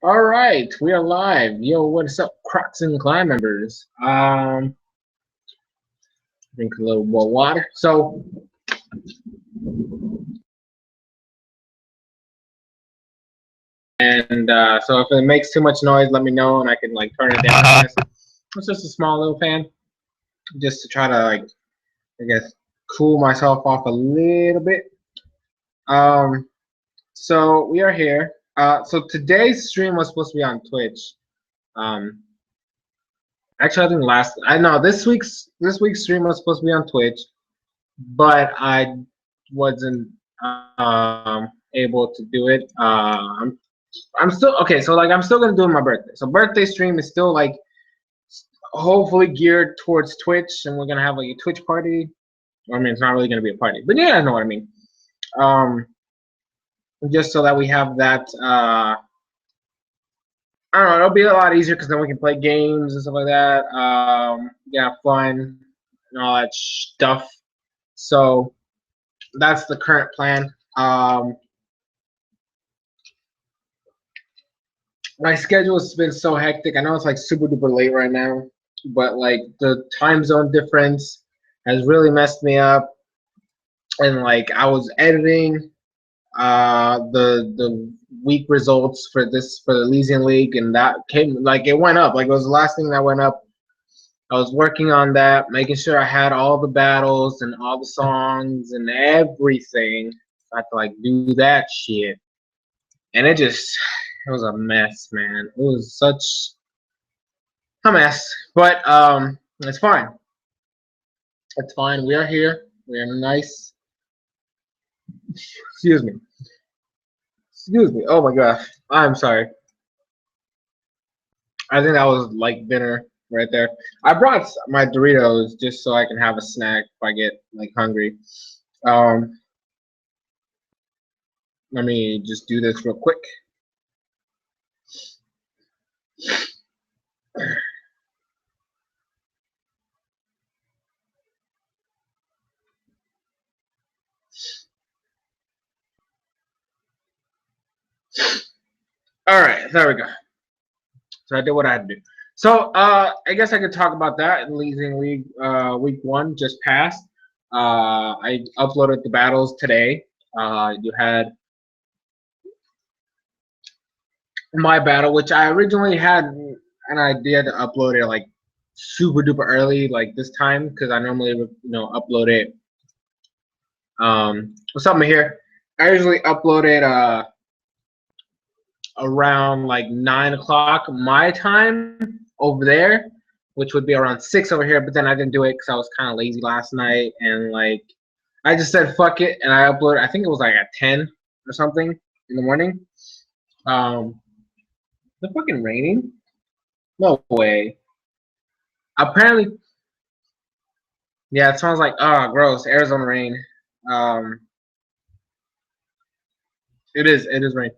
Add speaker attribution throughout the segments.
Speaker 1: All right, we are live. Yo, what's up, Crocs and Clan members? Drink a little more water. So if it makes too much noise, let me know and I can like turn it down. I guess it's just a small little fan, just to try to I guess cool myself off a little bit. So we are here. So today's stream was supposed to be on Twitch. Um, Actually, I think I know this week's stream was supposed to be on Twitch, but I wasn't able to do it. I'm still okay. So I'm still gonna do it on my birthday. So birthday stream is still hopefully geared towards Twitch, and we're gonna have a Twitch party. I mean, it's not really gonna be a party, but yeah, I know what I mean. Um, just so that we have that. I don't know. It'll be a lot easier because then we can play games and stuff like that. Yeah, fun and all that stuff. So that's the current plan. My schedule has been so hectic. I know it's super duper late right now, but the time zone difference has really messed me up. And I was editing the week results for the Elysian League, and that came it went up. It was the last thing that went up. I was working on that, making sure I had all the battles and all the songs and everything. I had to do that shit, and it was a mess, man. It was such a mess, but it's fine. It's fine. We are here. We are nice. Excuse me. Excuse me. Oh my gosh. I'm sorry. I think that was dinner right there. I brought my Doritos just so I can have a snack if I get hungry. Um, Let me just do this real quick. All right, there we go. So I did what I had to do. So I guess I could talk about that. In Leasing League week 1 just passed. I uploaded the battles today. You had my battle, which I originally had an idea to upload it super duper early, this time, because I normally upload it. What's up here? I usually upload it around 9 o'clock my time over there, which would be around 6 over here. But then I didn't do it because I was kind of lazy last night, and I just said fuck it, and I uploaded. I think it was at 10 or something in the morning. The fucking raining? No way. Apparently, yeah, it smells like gross Arizona rain. Um, it is rain.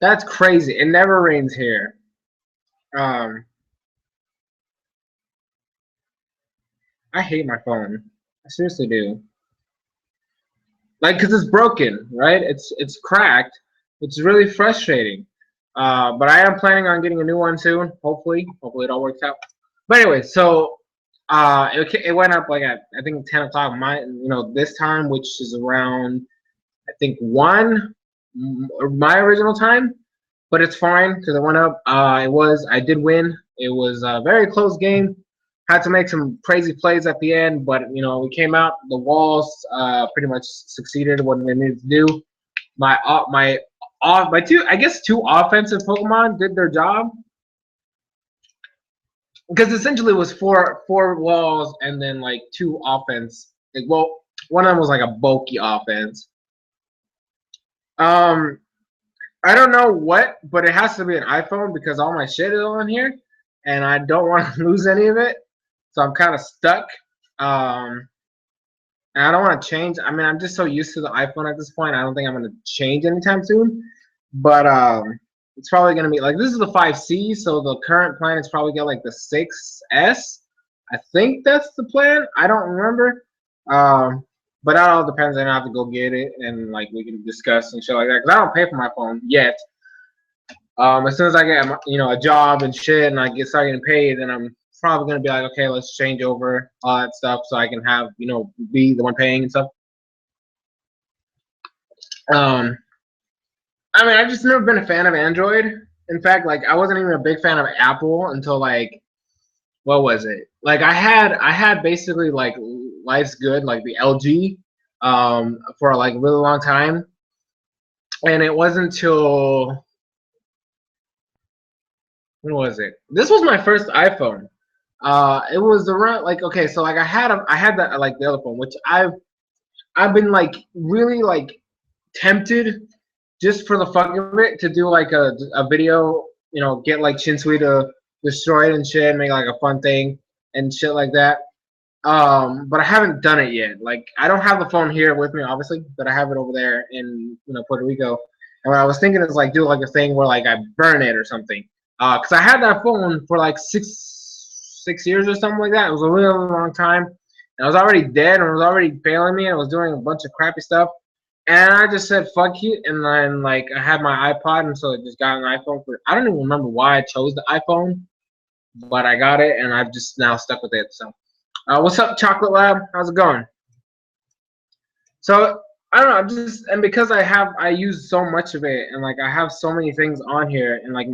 Speaker 1: That's crazy. It never rains here. Um, I hate my phone. I seriously do. Because it's broken, right? It's cracked. It's really frustrating. But I am planning on getting a new one soon. Hopefully it all works out. But anyway, so it went up at I think 10 o'clock this time, which is around I think 1 my original time. But it's fine because it went up. I did win. It was a very close game. Had to make some crazy plays at the end, but we came out. The walls pretty much succeeded what they needed to do. My two offensive Pokemon did their job, because essentially it was four walls and then two offense. One of them was a bulky offense. I don't know what, but it has to be an iPhone because all my shit is on here, and I don't want to lose any of it. So I'm kind of stuck. And I don't want to change. I mean, I'm just so used to the iPhone at this point. I don't think I'm going to change anytime soon. But it's probably going to be this is the 5C, so the current plan is probably get the 6S. I think that's the plan. I don't remember. But that all depends. I have to go get it, and we can discuss and shit like that. Because I don't pay for my phone yet. As soon as I get a job and shit, and I start getting paid, then I'm probably gonna be like, okay, let's change over all that stuff so I can have be the one paying and stuff. Um, I mean, I've just never been a fan of Android. In fact, like I wasn't even a big fan of Apple until like what was it? Like I had basically like Life's Good, like the LG, for like a really long time, and it wasn't until when was it? This was my first iPhone. It was around like okay, so like I had that like the other phone, which I've been like really like tempted just for the fuck of it to do like a video, get like Shinsui to destroy it and shit, make like a fun thing and shit like that. But I haven't done it yet. Like I don't have the phone here with me, obviously, but I have it over there in Puerto Rico. And what I was thinking is like do like a thing where like I burn it or something. Cause I had that phone for like six years or something like that. It was a really long time. And I was already dead and it was already failing me and I was doing a bunch of crappy stuff. And I just said fuck you, and then like I had my iPod, and so I just got an iPhone for. I don't even remember why I chose the iPhone, but I got it, and I've just now stuck with it. So, what's up, Chocolate Lab? How's it going? So I don't know, just and because I use so much of it, and like I have so many things on here, and like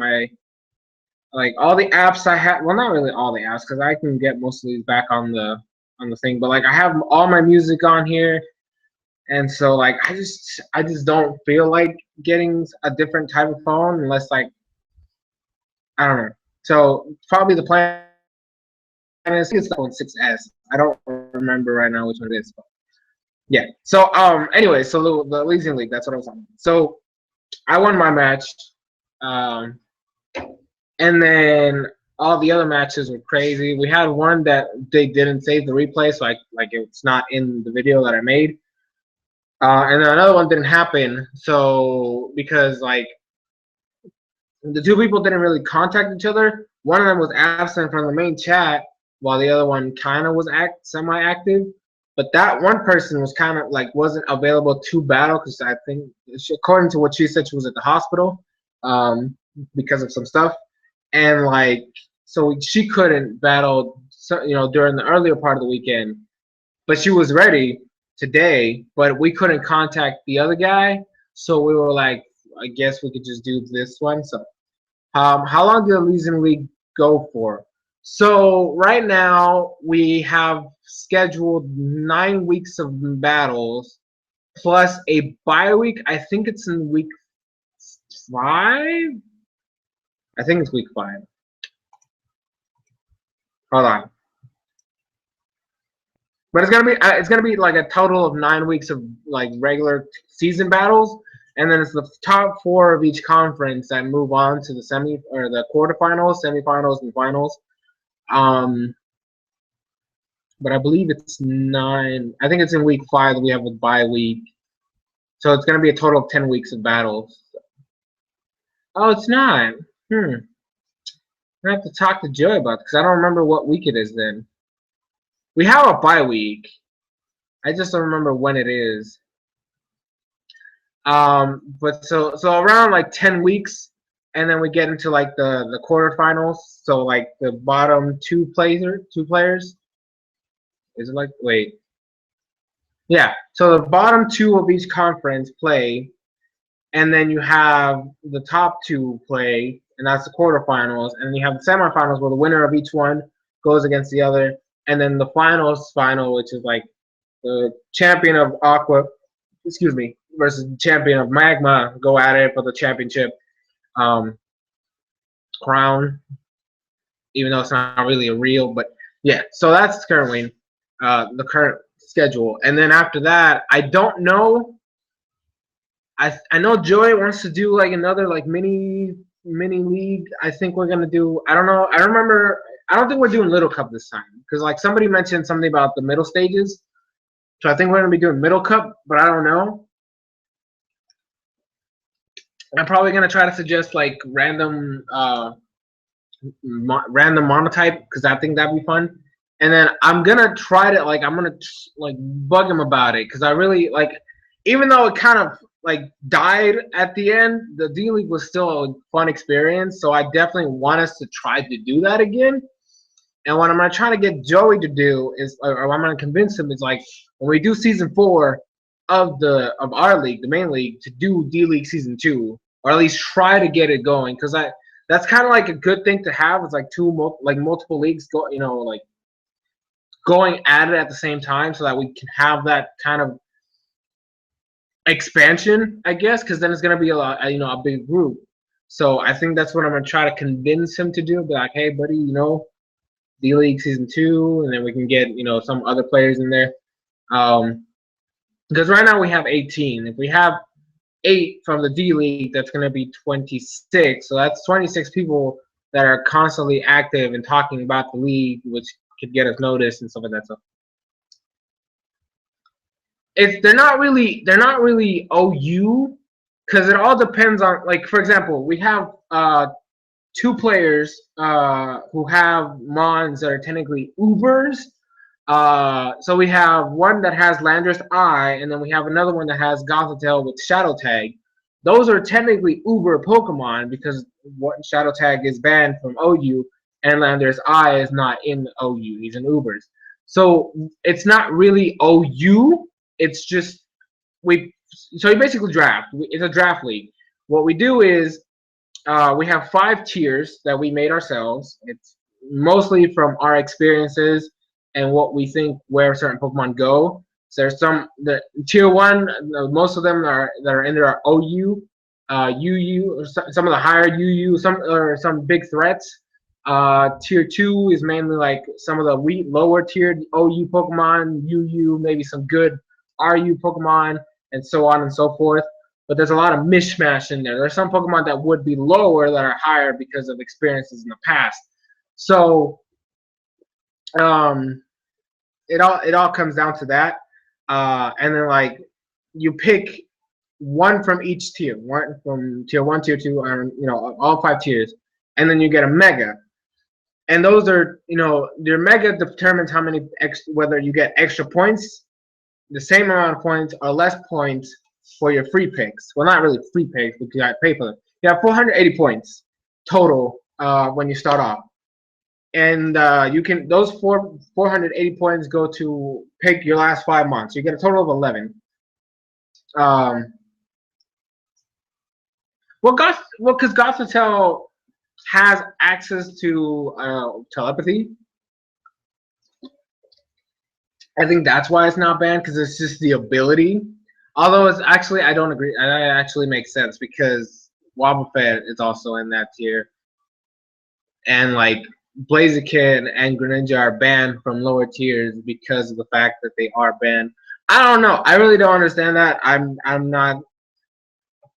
Speaker 1: like all the apps I have. Well, not really all the apps, because I can get most of these back on the thing, but like I have all my music on here. And so like I just don't feel like getting a different type of phone unless like I don't know. So probably the plan is it's the phone 6S. I don't remember right now which one it is. But yeah. So anyway, so the Elysian League, that's what I was on. So I won my match. Um and then all the other matches were crazy. We had one that they didn't save the replay, so it's not in the video that I made. And then another one didn't happen, so because like the two people didn't really contact each other. One of them was absent from the main chat, while the other one kind of was semi-active. But that one person was kind of like wasn't available to battle because I think, according to what she said, she was at the hospital because of some stuff, and like so she couldn't battle, during the earlier part of the weekend. But she was ready today, but we couldn't contact the other guy, so we were like, I guess we could just do this one. So, how long did the Elysian League go for? So right now we have scheduled 9 weeks of battles plus a bye week. I think it's in week 5. I think it's week 5. Hold on. But it's gonna be like a total of 9 weeks of like regular season battles, and then it's the top 4 of each conference that move on to the the quarterfinals, semifinals, and finals. But I believe it's 9. I think it's in week 5 that we have a bye week, so it's gonna be a total of 10 weeks of battles. Oh, it's not. I have to talk to Joey about it because I don't remember what week it is. Then we have a bye week. I just don't remember when it is. But so around like 10 weeks, and then we get into like the quarterfinals. So like the bottom two players. Is it like wait? Yeah. So the bottom 2 of each conference play, and then you have the top 2 play, and that's the quarterfinals, and then you have the semifinals where the winner of each one goes against the other, and then the final, which is like the champion of Aqua, versus the champion of Magma go at it for the championship crown, even though it's not really a real, but yeah. So that's currently the current schedule, and then after that, I don't know. I know Joey wants to do like another like mini league. I think we're gonna do. I don't know. I remember. I don't think we're doing Little Cup this time because like somebody mentioned something about the middle stages. So I think we're gonna be doing Middle Cup, but I don't know. I'm probably gonna try to suggest like random monotype because I think that'd be fun. And then I'm gonna try to like I'm gonna like bug him about it because I really like, even though it kind of like died at the end, the D League was still a fun experience. So I definitely want us to try to do that again. And what I'm gonna try to get Joey to do is, or I'm gonna convince him is like when we do season 4 of our league, the main league, to do D League season 2, or at least try to get it going, because that's kind of like a good thing to have. It's like multiple leagues like going at it at the same time, so that we can have that kind of expansion, I guess, because then it's gonna be a big group. So I think that's what I'm gonna try to convince him to do. Be like, hey, buddy, D League season 2, and then we can get some other players in there. Because right now we have 18. If we have 8 from the D League, that's going to be 26. So that's 26 people that are constantly active and talking about the league, which could get us noticed and stuff like that. So they're not really OU, because it all depends on, like, for example, we have 2 players who have mons that are technically Ubers. So we have one that has Landorus Eye, and then we have another one that has Gothitelle with Shadow Tag. Those are technically Uber Pokemon, because what Shadow Tag is banned from OU, and Landorus Eye is not in OU. He's in Ubers. So it's not really OU. It's just so you basically draft. It's a draft league. What we do is we have 5 tiers that we made ourselves. It's mostly from our experiences and what we think where certain Pokemon go. So there's the tier 1, most of them that are in there are OU, UU, or some of the higher UU, some big threats. Tier 2 is mainly like some of the lower tiered OU Pokemon, UU, maybe some good RU Pokemon, and so on and so forth. But there's a lot of mishmash in there. There's some Pokemon that would be lower that are higher because of experiences in the past. So it all comes down to that. And then like you pick one from each tier, one from tier 1, tier 2, and all 5 tiers, and then you get a mega. And those are, your mega determines how many whether you get extra points, the same amount of points, or less points for your free picks. Well, not really free picks, because you got to pay for them. You have 480 points total when you start off, and you can those 480 points go to pick your last 5 months. You get a total of 11. Because Gothitelle has access to telepathy. I think that's why it's not banned, because it's just the ability. Although it's actually, I don't agree. That actually makes sense, because Wobbuffet is also in that tier, and like Blaziken and Greninja are banned from lower tiers because of the fact that they are banned. I don't know. I really don't understand that. I'm not.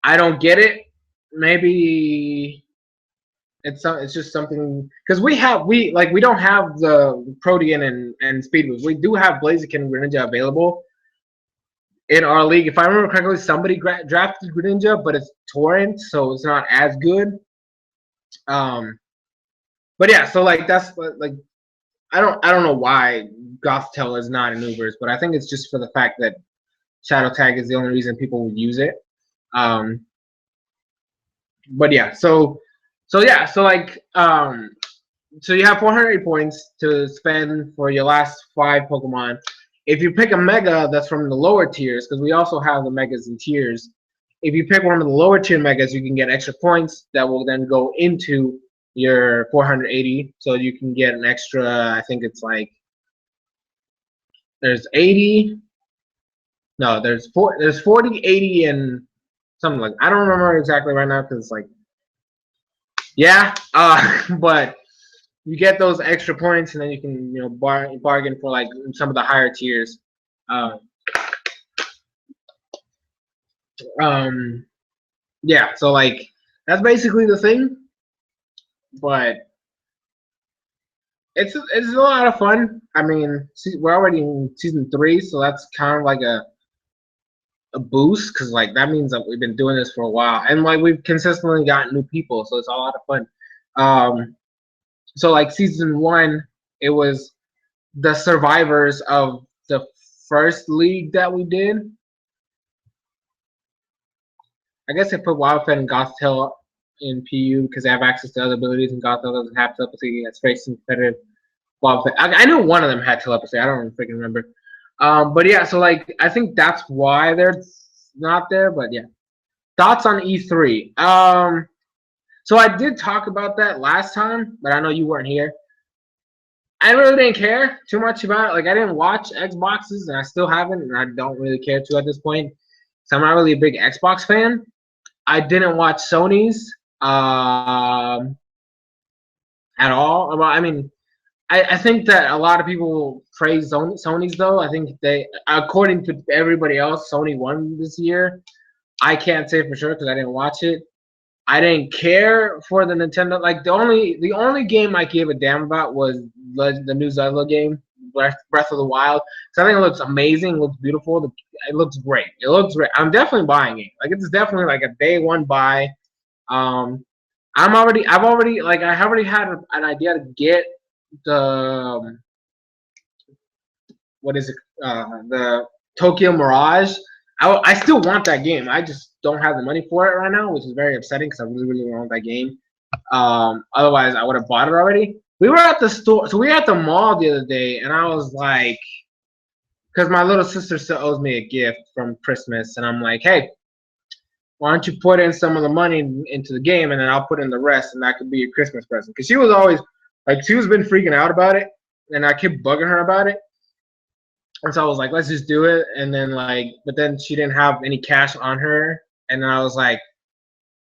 Speaker 1: I don't get it. Maybe it's just something, because we don't have the Protean and Speed Boost. We do have Blaziken and Greninja available in our league. If I remember correctly, somebody drafted Greninja, but it's Torrent, so it's not as good. But yeah, so like that's like I don't know why Gothitelle is not in Ubers, but I think it's just for the fact that Shadow Tag is the only reason people would use it. But yeah, so yeah, so you have 480 points to spend for your last 5 Pokemon. If you pick a Mega that's from the lower tiers, because we also have the Megas in tiers, if you pick one of the lower tier Megas, you can get extra points that will then go into your 480. So you can get an extra, I think it's like, there's 80. No, there's 40, 80, and something like, I don't remember exactly right now, because it's like, yeah, but you get those extra points, and then you can bargain for like some of the higher tiers. Yeah, so like that's basically the thing, but it's a lot of fun. I mean, we're already in season 3, so that's kind of like a boost, because like that means that we've been doing this for a while, and like we've consistently got new people, so it's a lot of fun. So like season 1, it was the survivors of the first league that we did. I guess they put Wildfed and Gothtail in PU because they have access to other abilities, and Gothtail doesn't have telepathy. It's very competitive. Wildfed. I know one of them had telepathy. I don't freaking remember. But yeah, so like I think that's why they're not there. But yeah, thoughts on E3. So I did talk about that last time, but I know you weren't here. I really didn't care too much about it. Like I didn't watch Xboxes, and I still haven't, and I don't really care to at this point. So I'm not really a big Xbox fan. I didn't watch Sony's at all. Well, I mean, I think that a lot of people praise Sony's though. I think they, according to everybody else, Sony won this year. I can't say for sure because I didn't watch it. I didn't care for the Nintendo. Like the only game I gave a damn about was the new Zelda game, Breath of the Wild. So I think it looks amazing, looks beautiful. It looks great. It looks great. I'm definitely buying it. Like it's definitely like a day one buy. I've already had an idea to get the what is it? The Tokyo Mirage. I still want that game. I just don't have the money for it right now, which is very upsetting because I really, really want that game. Otherwise, I would have bought it already. We were at the store, so we were at the mall the other day, and I was like, because my little sister still owes me a gift from Christmas, and I'm like, hey, why don't you put in some of the money into the game, and then I'll put in the rest, and that could be your Christmas present. Because she was always, like, she was been freaking out about it, and I kept bugging her about it. And so I was like, let's just do it. And then but then she didn't have any cash on her. And then I was like,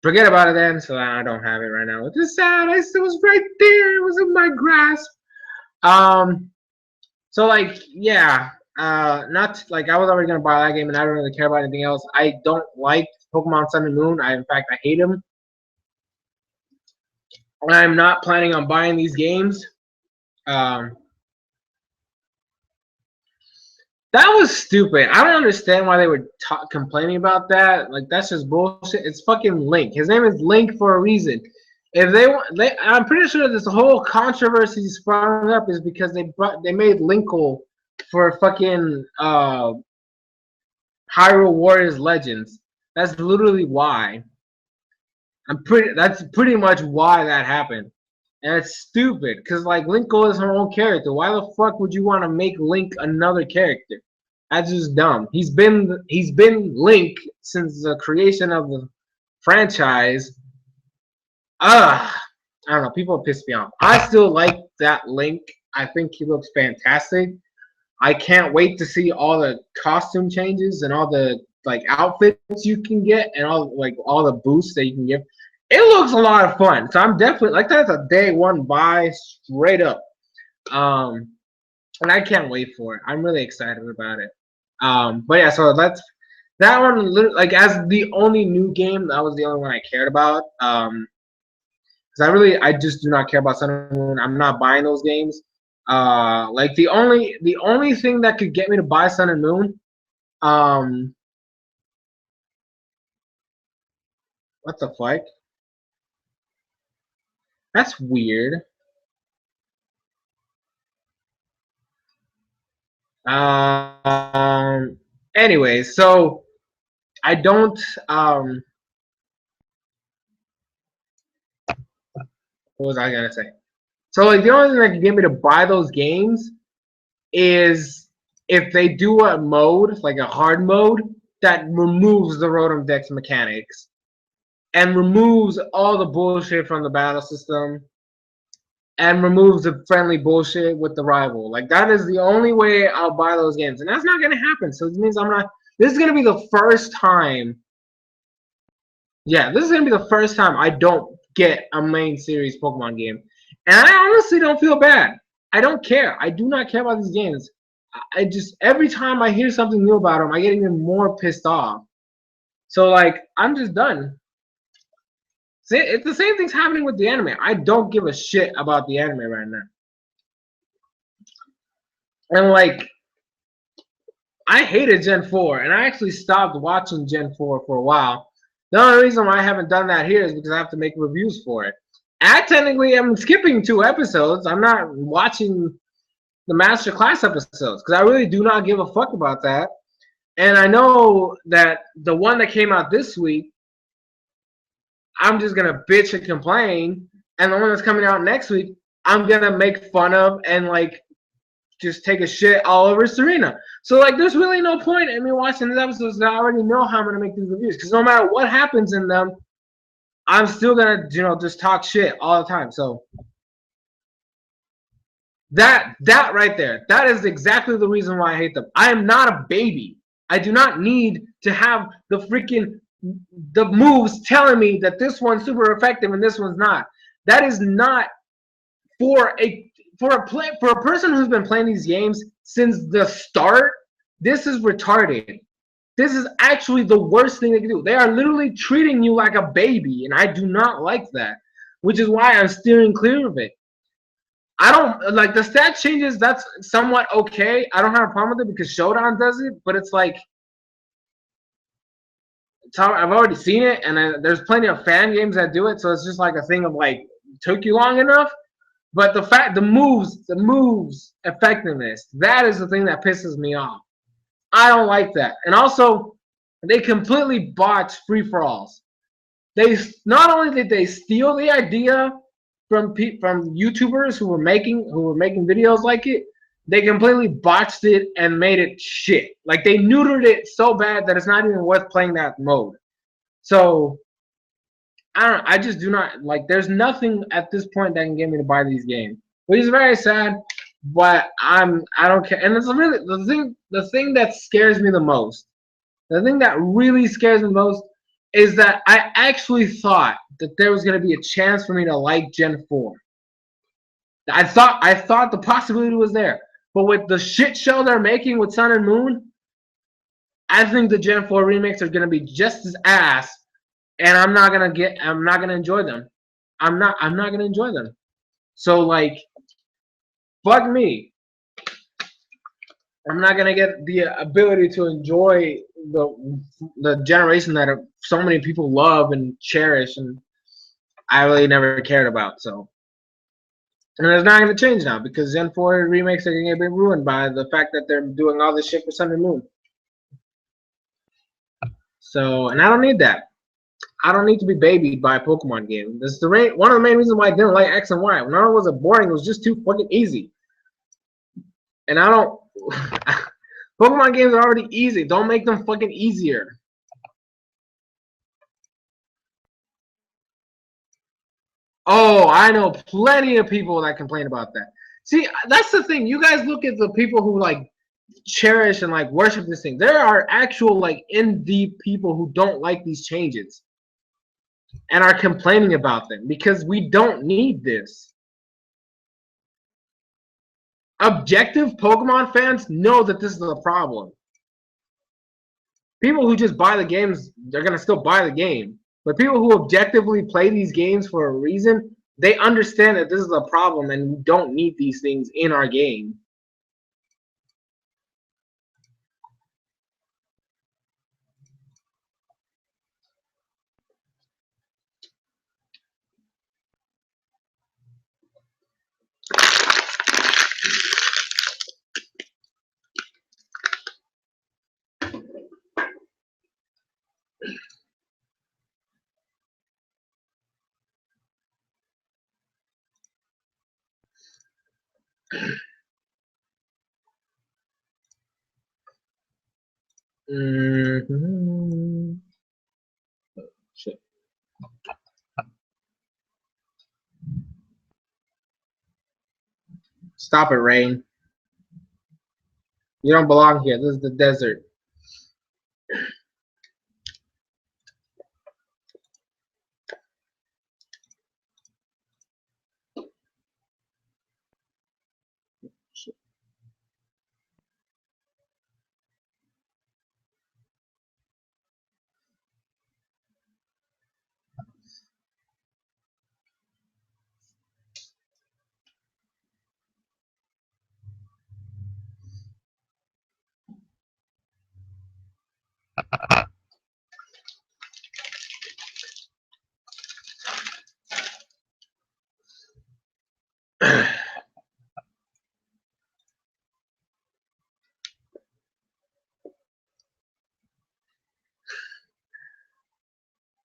Speaker 1: forget about it then. So I don't have it right now. Which is sad. It was right there. It was in my grasp. So like, yeah. Not like I was already gonna buy that game and I don't really care about anything else. I don't like Pokemon Sun and Moon. In fact I hate them. I'm not planning on buying these games. That was stupid. I don't understand why they were complaining about that. Like that's just bullshit. It's fucking Link. His name is Link for a reason. If they want, I'm pretty sure this whole controversy sprung up is because they made Linkle for fucking Hyrule Warriors Legends. That's literally why. That's pretty much why that happened. And it's stupid because like Linkle is her own character. Why the fuck would you want to make Link another character? That's just dumb. He's been Link since the creation of the franchise. I don't know. People piss me off. I still like that Link. I think he looks fantastic. I can't wait to see all the costume changes and all the like outfits you can get and all the boosts that you can get. It looks a lot of fun. So I'm definitely like that's a day one buy straight up. And I can't wait for it. I'm really excited about it. But yeah, so that one like as the only new game, that was the only one I cared about. Because I just do not care about Sun and Moon. I'm not buying those games. Like the only thing that could get me to buy Sun and Moon, what the fuck? That's weird. Anyways, so I don't what was I gonna say? So like the only thing that can get me to buy those games is if they do a mode, like a hard mode, that removes the Rotom Dex mechanics and removes all the bullshit from the battle system and removes the friendly bullshit with the rival. Like that is the only way I'll buy those games. And that's not gonna happen. So it means this is gonna be the first time. Yeah, this is gonna be the first time I don't get a main series Pokemon game. And I honestly don't feel bad. I don't care. I do not care about these games. I just every time I hear something new about them, I get even more pissed off. So like I'm just done. See, it's the same thing's happening with the anime. I don't give a shit about the anime right now. And like I hated Gen 4, and I actually stopped watching Gen 4 for a while. The only reason why I haven't done that here is because I have to make reviews for it. I technically am skipping 2 episodes. I'm not watching the Master Class episodes because I really do not give a fuck about that. And I know that the one that came out this week I'm just gonna bitch and complain, and the one that's coming out next week, I'm gonna make fun of and like just take a shit all over Serena. So like, there's really no point in me watching these episodes. I already know how I'm gonna make these reviews because no matter what happens in them, I'm still gonna just talk shit all the time. So that right there, that is exactly the reason why I hate them. I am not a baby. I do not need to have the moves telling me that this one's super effective and this one's not. That is not for a person who's been playing these games since the start. This is retarded. This is actually the worst thing they can do. They are literally treating you like a baby, and I do not like that, which is why I'm steering clear of it. I don't like the stat changes. That's somewhat okay. I don't have a problem with it because Showdown does it, but it's like I've already seen it, and there's plenty of fan games that do it. So it's just like a thing of like, took you long enough. But the moves effectiveness, that is the thing that pisses me off. I don't like that. And also, they completely botch free for alls. They not only did they steal the idea from YouTubers who were making videos like it, they completely botched it and made it shit. Like they neutered it so bad that it's not even worth playing that mode. So I don't. I just do not like. There's nothing at this point that can get me to buy these games, which is very sad. But I don't care. And it's really the thing that scares me the most. The thing that really scares me the most is that I actually thought that there was going to be a chance for me to like Gen 4. I thought the possibility was there. But with the shit show they're making with Sun and Moon, I think the Gen 4 remakes are going to be just as ass, and I'm not going to enjoy them. I'm not going to enjoy them. So like, fuck me. I'm not going to get the ability to enjoy the generation that so many people love and cherish, and I really never cared about. So, and it's not going to change now because Gen 4 remakes are going to get ruined by the fact that they're doing all this shit for Sun and Moon. So, and I don't need that. I don't need to be babied by a Pokemon game. This is one of the main reasons why I didn't like X and Y. Not only was it boring, it was just too fucking easy. And I don't. Pokemon games are already easy. Don't make them fucking easier. Oh, I know plenty of people that complain about that. See, that's the thing. You guys look at the people who like cherish and like worship this thing. There are actual like in deep people who don't like these changes and are complaining about them because we don't need this. Objective Pokemon fans know that this is a problem. People who just buy the games, they're gonna still buy the game. But people who objectively play these games for a reason, they understand that this is a problem and we don't need these things in our game. Mm-hmm. Shit. Stop it, Rain. You don't belong here. This is the desert.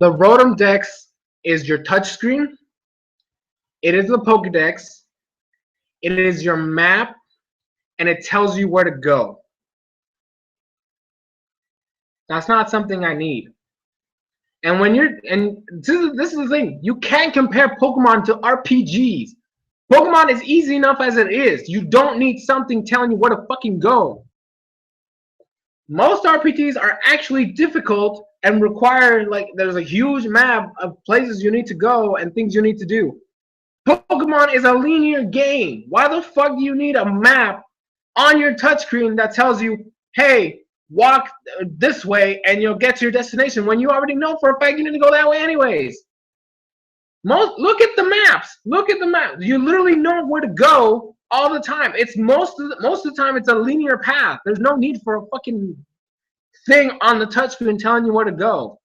Speaker 1: The Rotom decks is your touchscreen. It is the Pokedex. It is your map, and it tells you where to go. That's not something I need. And when you're, and this is the thing, you can't compare Pokemon to RPGs. Pokemon is easy enough as it is. You don't need something telling you where to fucking go. Most RPGs are actually difficult and require, like, there's a huge map of places you need to go and things you need to do. Pokemon is a linear game. Why the fuck do you need a map on your touchscreen that tells you, hey, walk this way and you'll get to your destination, when you already know for a fact you need to go that way anyways? Look at the maps. Look at the maps. You literally know where to go all the time. It's most of the time it's a linear path. There's no need for a fucking thing on the touchscreen telling you where to go.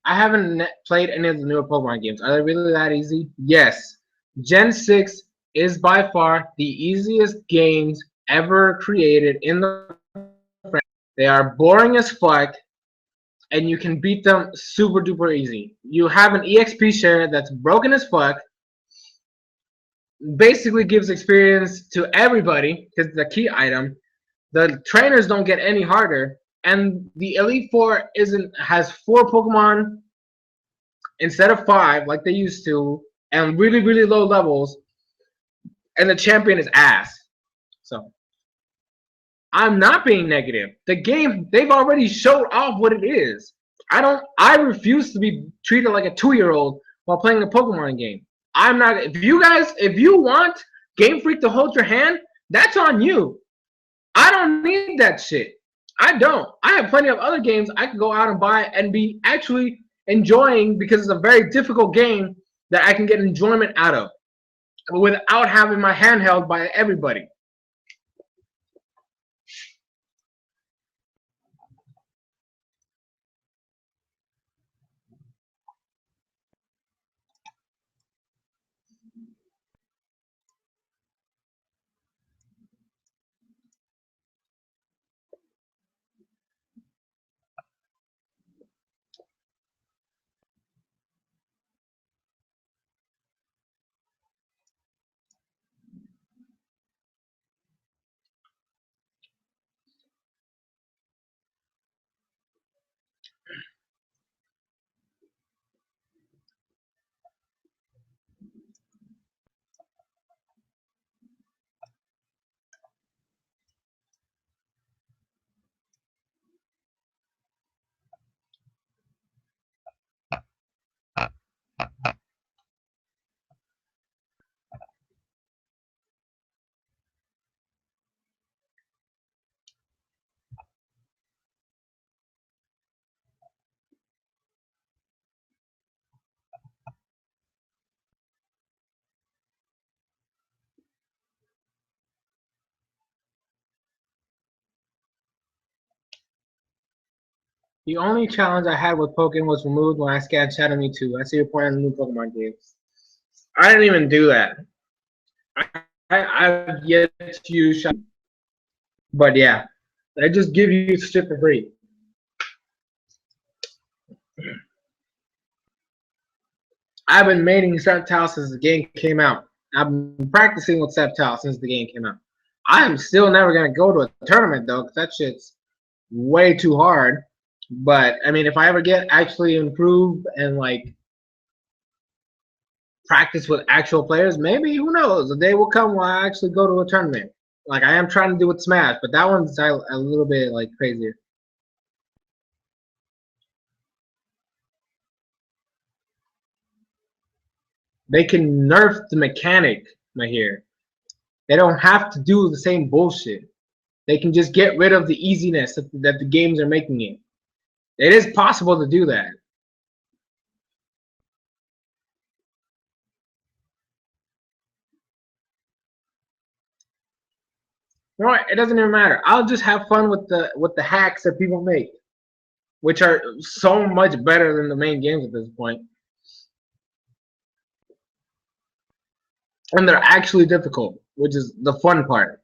Speaker 1: I haven't played any of the newer Pokemon games. Are they really that easy? Yes. Gen 6 is by far the easiest games ever created in the franchise. They are boring as fuck, and you can beat them super duper easy. You have an EXP share that's broken as fuck. Basically gives experience to everybody because it's a key item. The trainers don't get any harder, and the Elite Four has 4 Pokemon instead of 5 like they used to, and really low levels, and the champion is ass. So I'm not being negative. The game, they've already showed off what it is. I refuse to be treated like a 2-year-old while playing a Pokemon game. I'm not. If you want Game Freak to hold your hand, that's on you. I don't need that shit. I don't. I have plenty of other games I could go out and buy and be actually enjoying, because it's a very difficult game that I can get enjoyment out of without having my hand held by everybody. The only challenge I had with Pokemon was removed when I scanned Shadow Mewtwo. I see your point on the new Pokemon games. I didn't even do that. I've yet to use Shadow. But yeah, I just give you shit for free. I've been maining Sceptile since the game came out. I've been practicing with Sceptile since the game came out. I'm still never gonna go to a tournament though, because that shit's way too hard. But I mean, if I ever get actually improve and like practice with actual players, maybe who knows? The day will come where I actually go to a tournament. Like I am trying to do with Smash, but that one's a little bit like crazier. They can nerf the mechanic, my here. They don't have to do the same bullshit. They can just get rid of the easiness that the games are making it. It is possible to do that. You know what? It doesn't even matter. I'll just have fun with the hacks that people make, which are so much better than the main games at this point. And they're actually difficult, which is the fun part.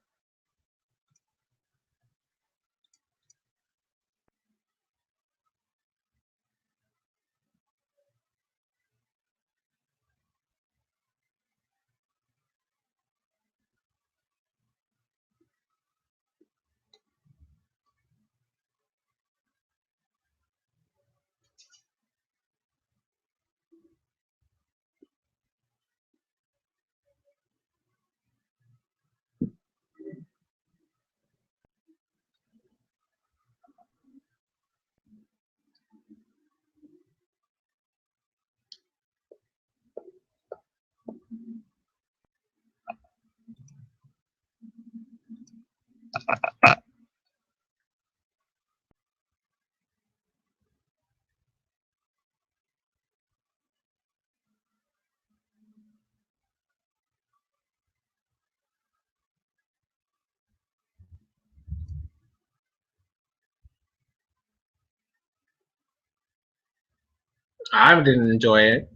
Speaker 1: I didn't enjoy it.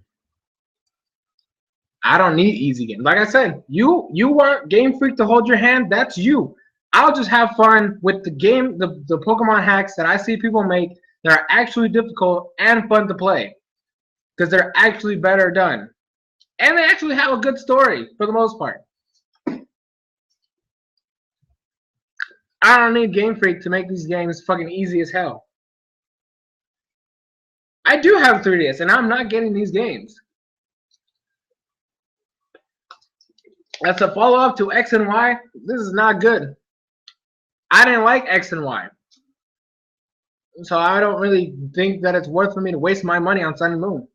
Speaker 1: I don't need easy games. Like I said, you want Game Freak to hold your hand. That's you. I'll just have fun with the game, the Pokemon hacks that I see people make that are actually difficult and fun to play because they're actually better done, and they actually have a good story for the most part. I don't need Game Freak to make these games fucking easy as hell. I do have 3DS, and I'm not getting these games. That's a follow up to X and Y. This is not good. I didn't like X and Y. So I don't really think that it's worth for me to waste my money on Sun and Moon.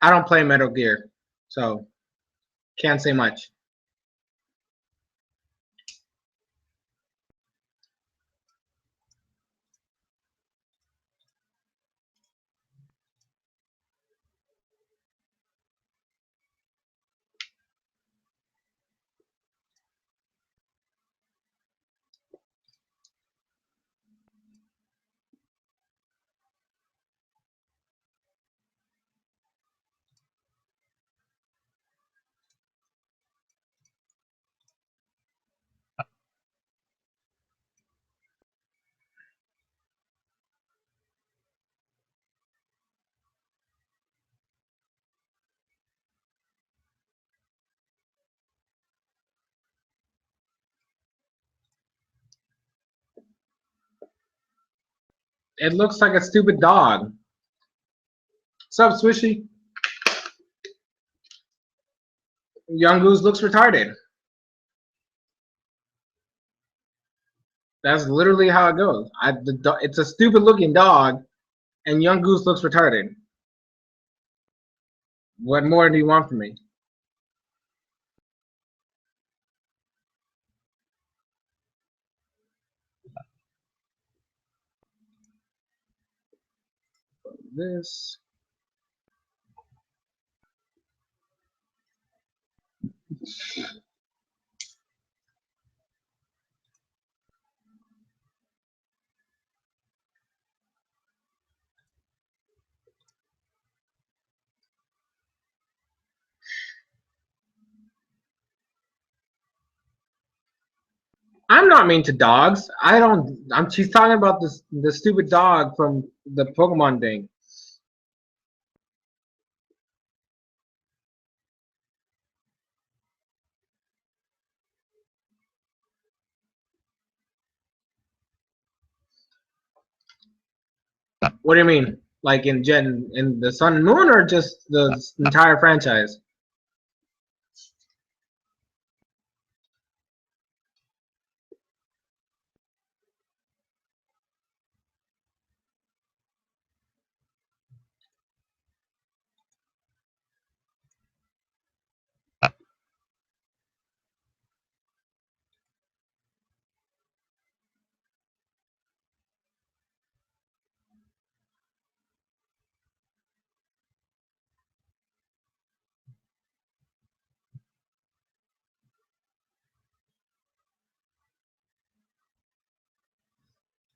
Speaker 1: I don't play Metal Gear, so can't say much. It looks like a stupid dog. Sup, Swishy? Young Goose looks retarded. That's literally how it goes. It's a stupid looking dog, and Young Goose looks retarded. What more do you want from me? This. I'm not mean to dogs. I don't. She's talking about the stupid dog from the Pokemon thing. What do you mean? Like in the Sun and Moon, or just the entire franchise?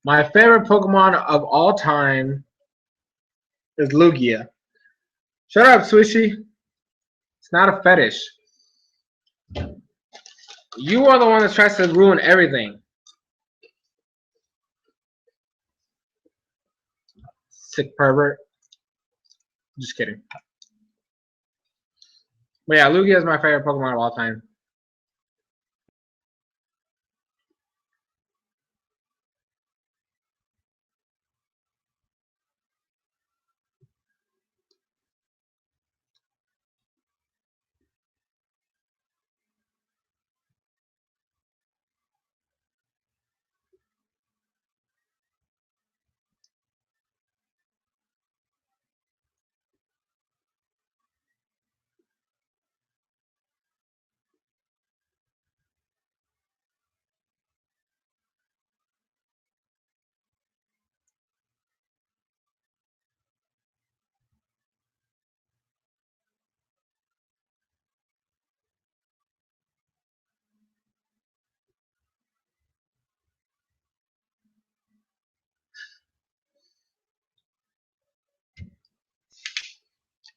Speaker 1: My favorite Pokemon of all time is Lugia. Shut up, Swishy. It's not a fetish. You are the one that tries to ruin everything. Sick pervert. Just kidding. But yeah, Lugia is my favorite Pokemon of all time.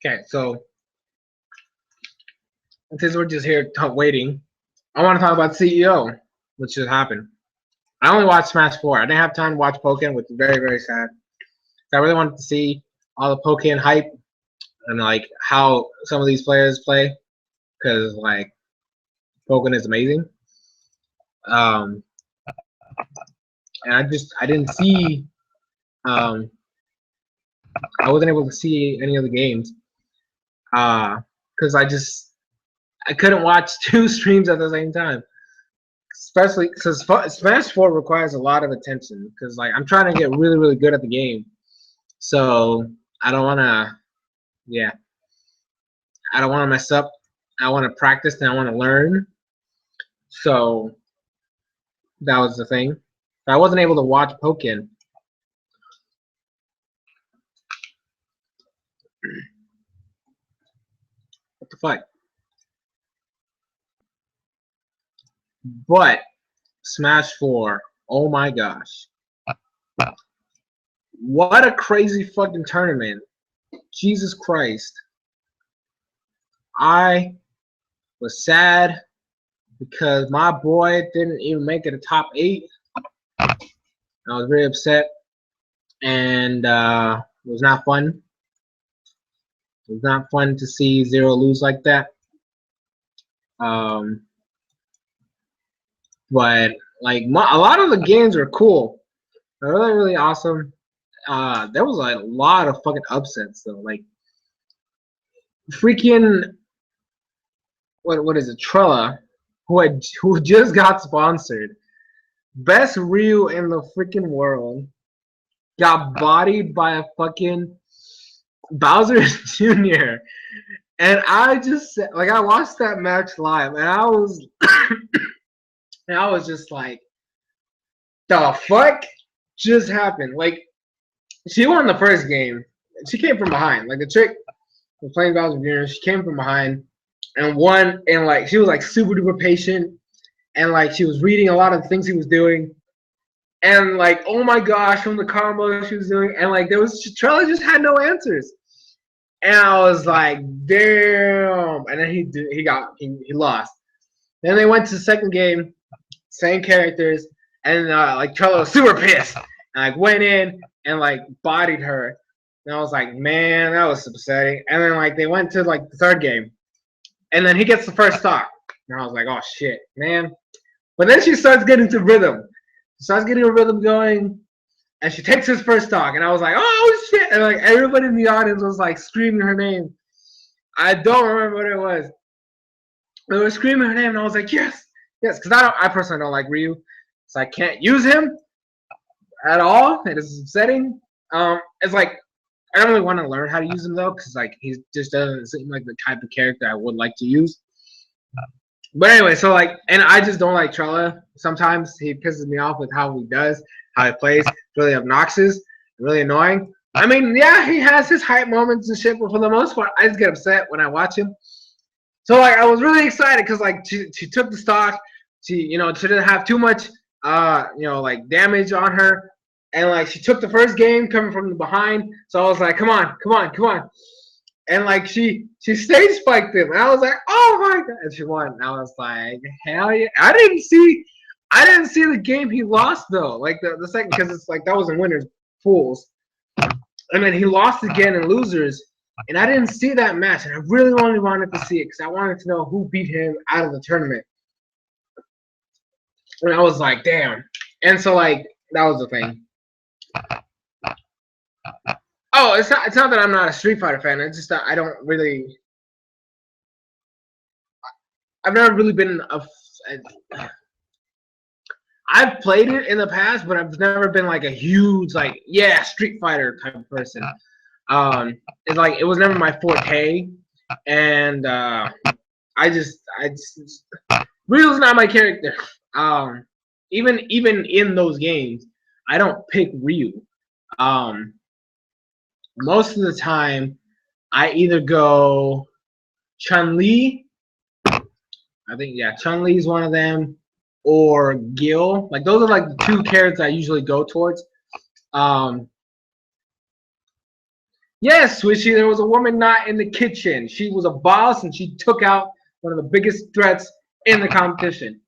Speaker 1: Okay, so since we're just here waiting, I want to talk about CEO, which just happened. I only watched Smash 4. I didn't have time to watch Pokken, which is very, very sad. So I really wanted to see all the Pokken hype and like how some of these players play, because like Pokken is amazing. Um, and I didn't see I wasn't able to see any of the games because I couldn't watch two streams at the same time. Especially because Smash 4 requires a lot of attention because like I'm trying to get really really good at the game, so I don't want to, yeah, I don't want to mess up. I want to practice and I want to learn. So that was the thing. I wasn't able to watch Pokken. What the fuck? But Smash 4, oh my gosh. What a crazy fucking tournament. Jesus Christ. I was sad because my boy didn't even make it a top 8. I was very upset, and it was not fun. It was not fun to see Zero lose like that. Um, but like a lot of the games were cool. They're really really awesome. There was like a lot of fucking upsets though. Like freaking what is it? Trella, who just got sponsored. Best Ryu in the freaking world got bodied by a fucking Bowser Jr. And I just like I watched that match live, and I was just like, the fuck just happened? Like she won the first game. She came from behind. Like the chick was playing Bowser Jr. She came from behind and won. And like she was like super duper patient, and like she was reading a lot of the things he was doing. And like, oh my gosh, from the combo she was doing, and like there was Trella just had no answers. And I was like, damn. And then he lost. Then they went to the second game. same characters, and like Trello was super pissed, and like went in and like bodied her, and I was like, man, that was upsetting. And then like they went to like the third game, and then he gets the first stock, and I was like, oh shit, man. But then she starts getting to rhythm, she starts getting a rhythm going, and she takes his first stock, and I was like, oh shit, and like everybody in the audience was like screaming her name. I don't remember what it was. They were screaming her name, and I was like, yes, yes, because I personally don't like Ryu, so I can't use him at all. It is upsetting. It's like I don't really want to learn how to use him though, because like he just doesn't seem like the type of character I would like to use. But anyway, so like, and I just don't like Trella. Sometimes he pisses me off with how he does, how he plays. It's really obnoxious, really annoying. I mean, yeah, he has his hype moments and shit, but for the most part, I just get upset when I watch him. So like, I was really excited because like she took the stock. She she didn't have too much like damage on her, and like she took the first game coming from the behind. So I was like, come on, come on, come on. And like she stage spiked him, and I was like, oh my god, and she won. And I was like, hell yeah! I didn't see the game he lost though, like the second, because it's like that was in winners pools, and then he lost again in losers, and I didn't see that match, and I really only wanted to see it because I wanted to know who beat him out of the tournament, and I was like, damn. And so like that was the thing. Oh, it's not that I'm not a Street Fighter fan. It's just that I don't really. I've never really been I've played it in the past, but I've never been like a huge like Street Fighter type of person. It's like it was never my forte, and I just Ryu's not my character. Even in those games, I don't pick Ryu. Most of the time, I either go Chun-Li. I think Chun-Li is one of them, or Gil. Like those are like the two characters I usually go towards. Yes, Swishy, there was a woman not in the kitchen. She was a boss, and she took out one of the biggest threats in the competition.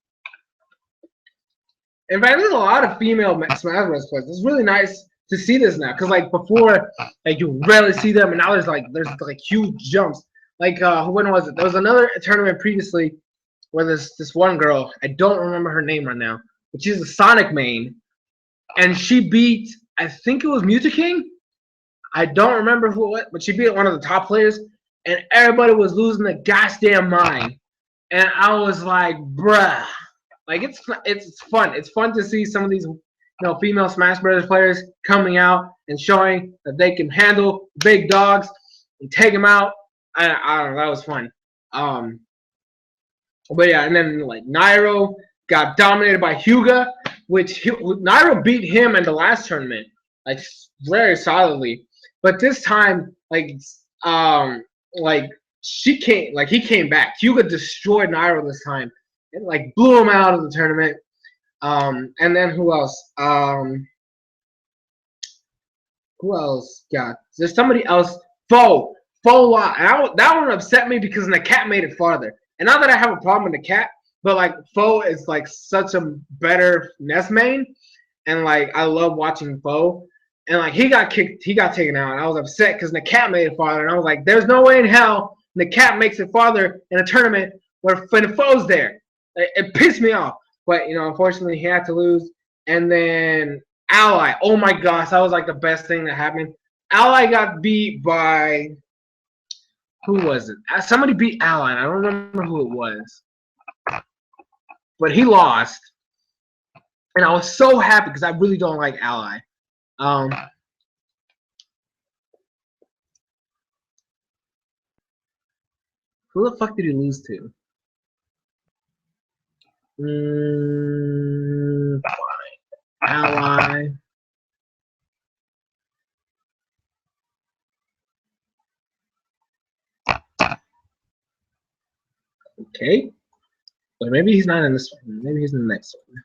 Speaker 1: In fact, there's a lot of female Smash Bros. Players. It's really nice to see this now, because like before, like you rarely see them, and now there's like huge jumps. Like when was it? There was another tournament previously where there's this one girl. I don't remember her name right now, but she's a Sonic main, and she beat, I think it was Mutaking. I don't remember who it was, but she beat one of the top players, and everybody was losing their goddamn mind. And I was like, bruh, like it's fun. It's fun to see some of these female Smash Brothers players coming out and showing that they can handle big dogs and take them out. I don't know, that was fun. But yeah, and then like Nairo got dominated by Hyuga, which Nairo beat him in the last tournament, like very solidly. But this time, like he came back. Hyuga destroyed Nairo this time and like blew him out of the tournament. And then who else? Who else got? There's somebody else. Foe lost. And that one upset me because the cat made it farther. And not that I have a problem with the cat, but like Foe is like such a better Ness main, and like I love watching Foe. And like he got taken out, and I was upset because the cat made it farther, and I was like, "There's no way in hell the cat makes it farther in a tournament when Foe's there." It pissed me off, but unfortunately, he had to lose. And then Ally, oh my gosh, that was like the best thing that happened. Ally got beat by, who was it? Somebody beat Ally, and I don't remember who it was, but he lost, and I was so happy because I really don't like Ally. Who the fuck did he lose to? Ally. Okay. But maybe he's not in this one. Maybe he's in the next one.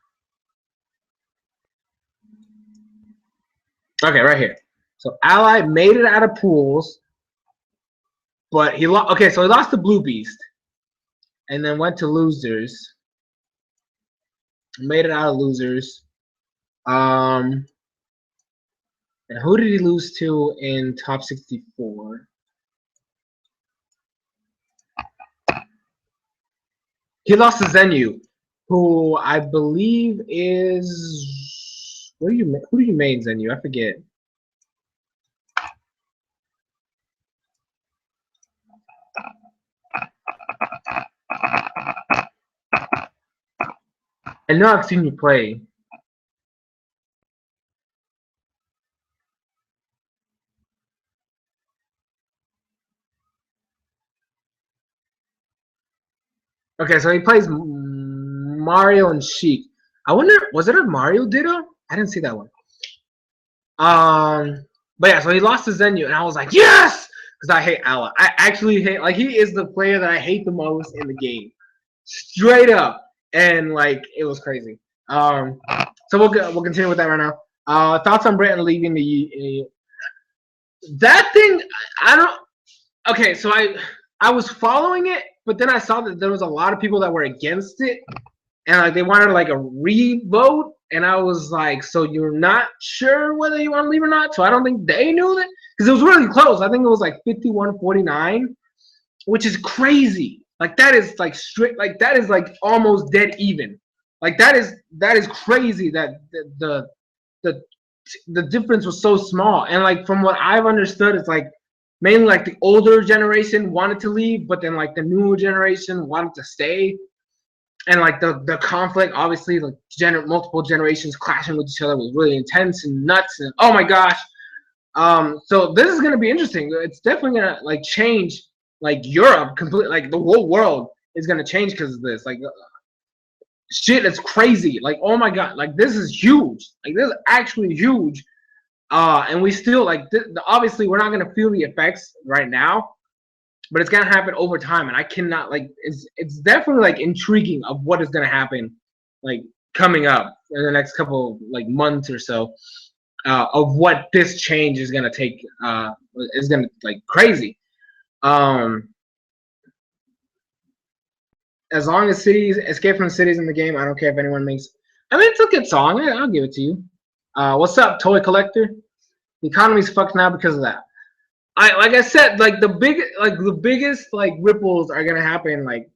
Speaker 1: Okay, right here. So Ally made it out of pools, but he lost. Okay, so he lost to Blue Beast, and then went to losers. Made it out of losers. And who did he lose to in top 64? He lost to Zenu, who I believe is who do you main Zenu? I forget. I know I've seen you play. Okay, so he plays Mario and Sheik. I wonder, was it a Mario Ditto? I didn't see that one. But yeah, so he lost to Zenu, and I was like, yes, because I hate Allah. I actually hate, like, he is the player that I hate the most in the game, straight up, and like it was crazy. So we'll continue with that right now. Thoughts on Britain leaving the that thing? I don't. Okay, so I was following it, but then I saw that there was a lot of people that were against it, and like they wanted like a re-vote, and I was like, so you're not sure whether you want to leave or not? So I don't think they knew that because it was really close. I think it was like 51-49, which is crazy. Like that is like strict. Like that is like almost dead even. Like that is crazy that the the difference was so small. And like from what I've understood, it's like mainly like the older generation wanted to leave, but then like the newer generation wanted to stay. And like the conflict, obviously, like multiple generations clashing with each other was really intense and nuts. And oh my gosh, so this is gonna be interesting. It's definitely gonna like change like Europe completely. Like the whole world is gonna change because of this. Like shit, it's crazy. Like oh my god, like this is huge. Like this is actually huge. And we still like obviously we're not gonna feel the effects right now, but it's gonna happen over time, and I cannot like it's definitely like intriguing of what is gonna happen like coming up in the next couple like months or so of what this change is gonna take is gonna like crazy. As long as cities escape from cities in the game, I don't care if anyone makes. I mean, it's a good song. I'll give it to you. What's up, toy collector? The economy's fucked now because of that. Like I said, like the biggest like ripples are gonna happen like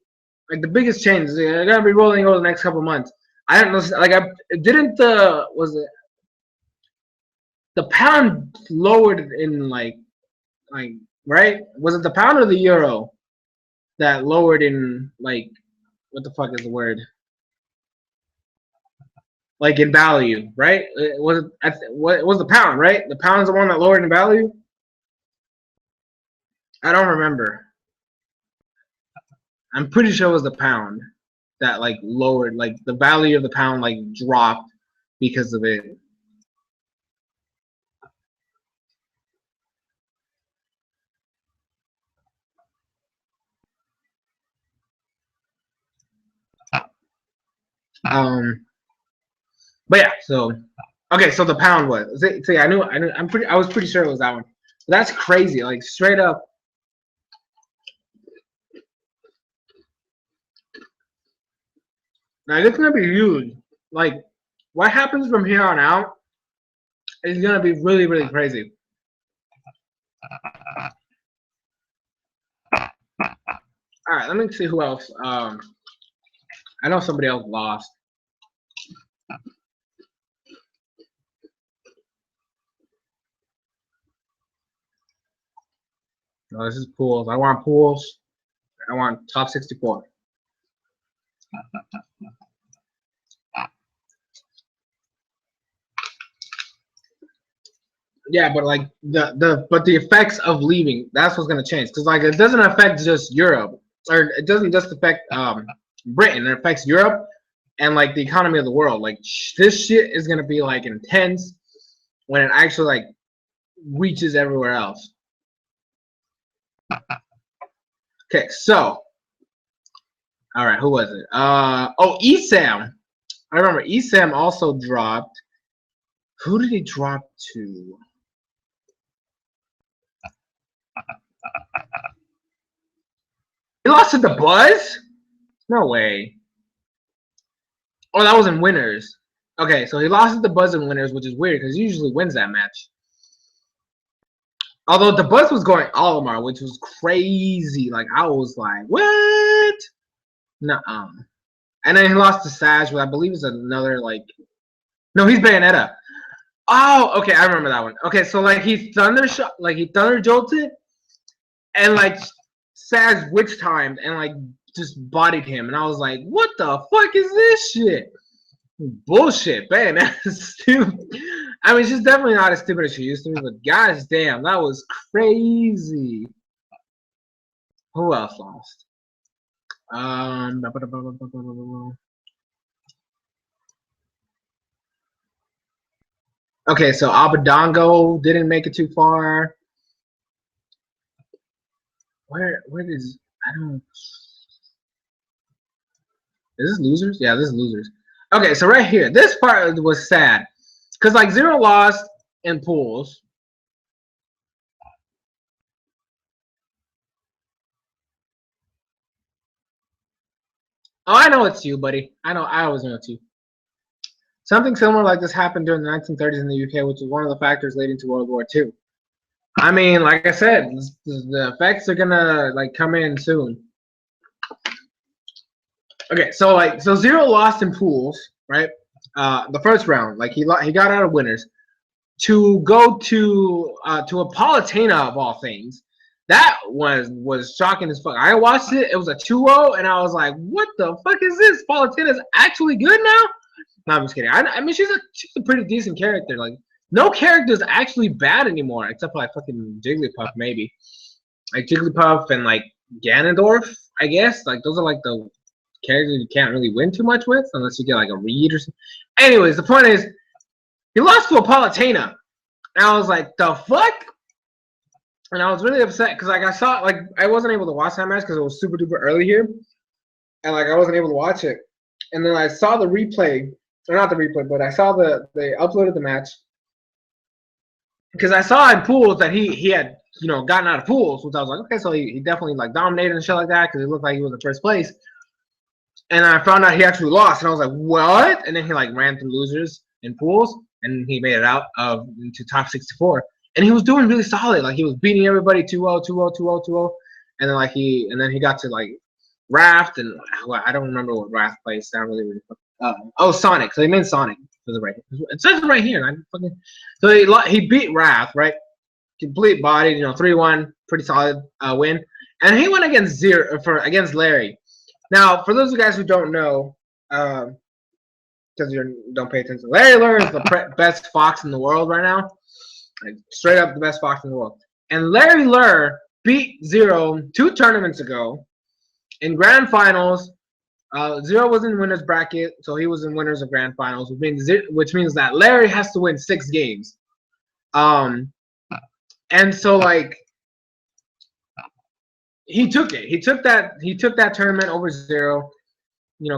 Speaker 1: the biggest changes are gonna be rolling over the next couple months. I don't know, like I didn't was it the pound lowered in like right? Was it the pound or the euro that lowered in like what the fuck is the word? Like in value, right? Was it what it was the pound, right? The pound's the one that lowered in value. I don't remember. I'm pretty sure it was the pound that like lowered, like the value of the pound like dropped because of it. But yeah, so okay, so the pound was. See, I knew, I was pretty sure it was that one. But that's crazy, like straight up. Now it's gonna be huge. Like, what happens from here on out is gonna be really, really crazy. All right, let me see who else. I know somebody else lost. No, this is pools. I want pools. I want top 64. Yeah, but like the effects of leaving, that's what's gonna change. Because like it doesn't affect just Europe, or it doesn't just affect Britain. It affects Europe and like the economy of the world. Like this shit is gonna be like intense when it actually like reaches everywhere else. Okay, so all right, who was it? Oh, Esam. I remember Esam also dropped. Who did he drop to? He lost to the Buzz? No way. Oh, that was in winners. Okay, so he lost the Buzz in winners, which is weird because he usually wins that match. Although the Buzz was going Olimar, which was crazy. Like I was like, what? Nuh-uh. And then he lost to Sage, which I believe is another like. No, he's Bayonetta. Oh, okay, I remember that one. Okay, so like he thunder shot, like he thunder jolted, and like Sag witch timed and like just bodied him, and I was like, what the fuck is this shit? Bullshit, man. That's stupid. I mean, she's definitely not as stupid as she used to be, but gosh damn, that was crazy. Who else lost? Okay, so Abadongo didn't make it too far. Where is I don't. Is this losers? Yeah, this is losers. Okay, so right here, this part was sad because like Zero lost in pools. Oh, I know it's you, buddy. I know. I always know it's you. Something similar like this happened during the 1930s in the UK, which was one of the factors leading to World War II. I mean, like I said, the effects are gonna like come in soon. Okay, so Zero lost in pools, right? The first round, like he got out of winners to go to a Palutena of all things. That was shocking as fuck. I watched it. It was a 2-0, and I was like, "What the fuck is this? Palutena's actually good now?" No, I'm just kidding. I mean, she's a pretty decent character. Like, no character is actually bad anymore, except for like fucking Jigglypuff, maybe. Like Jigglypuff and like Ganondorf, I guess. Like those are like the characters you can't really win too much with unless you get like a read or something. Anyways, the point is, he lost to a Palutena, and I was like, "The fuck." And I was really upset because like I saw like I wasn't able to watch that match because it was super duper early here, and like I wasn't able to watch it. And then I saw the replay, or not the replay, but I saw they uploaded the match because I saw in pools that he had gotten out of pools, which I was like, okay, so he definitely like dominated and shit like that because it looked like he was in first place. And I found out he actually lost, and I was like, what? And then he like ran through losers in pools, and he made it out into top 64. And he was doing really solid. Like he was beating everybody 2-0, 2-0, 2-0, 2-0. And then he got to like Raft, and I don't remember what Raft plays. Not really. Sonic. So he meant Sonic for the right. It says it right here. So he beat Raft, right? Complete body, 3-1, pretty solid win. And he went against against Larry. Now, for those of you guys who don't know, because you don't pay attention, Larry Lure is the best fox in the world right now. Like, straight up the best fox in the world. And Larry Lure beat Zero 2 tournaments ago in grand finals. Zero was in winners bracket, so he was in winners of grand finals, which means that Larry has to win 6 games. And so like he took it. He took that tournament over Zero.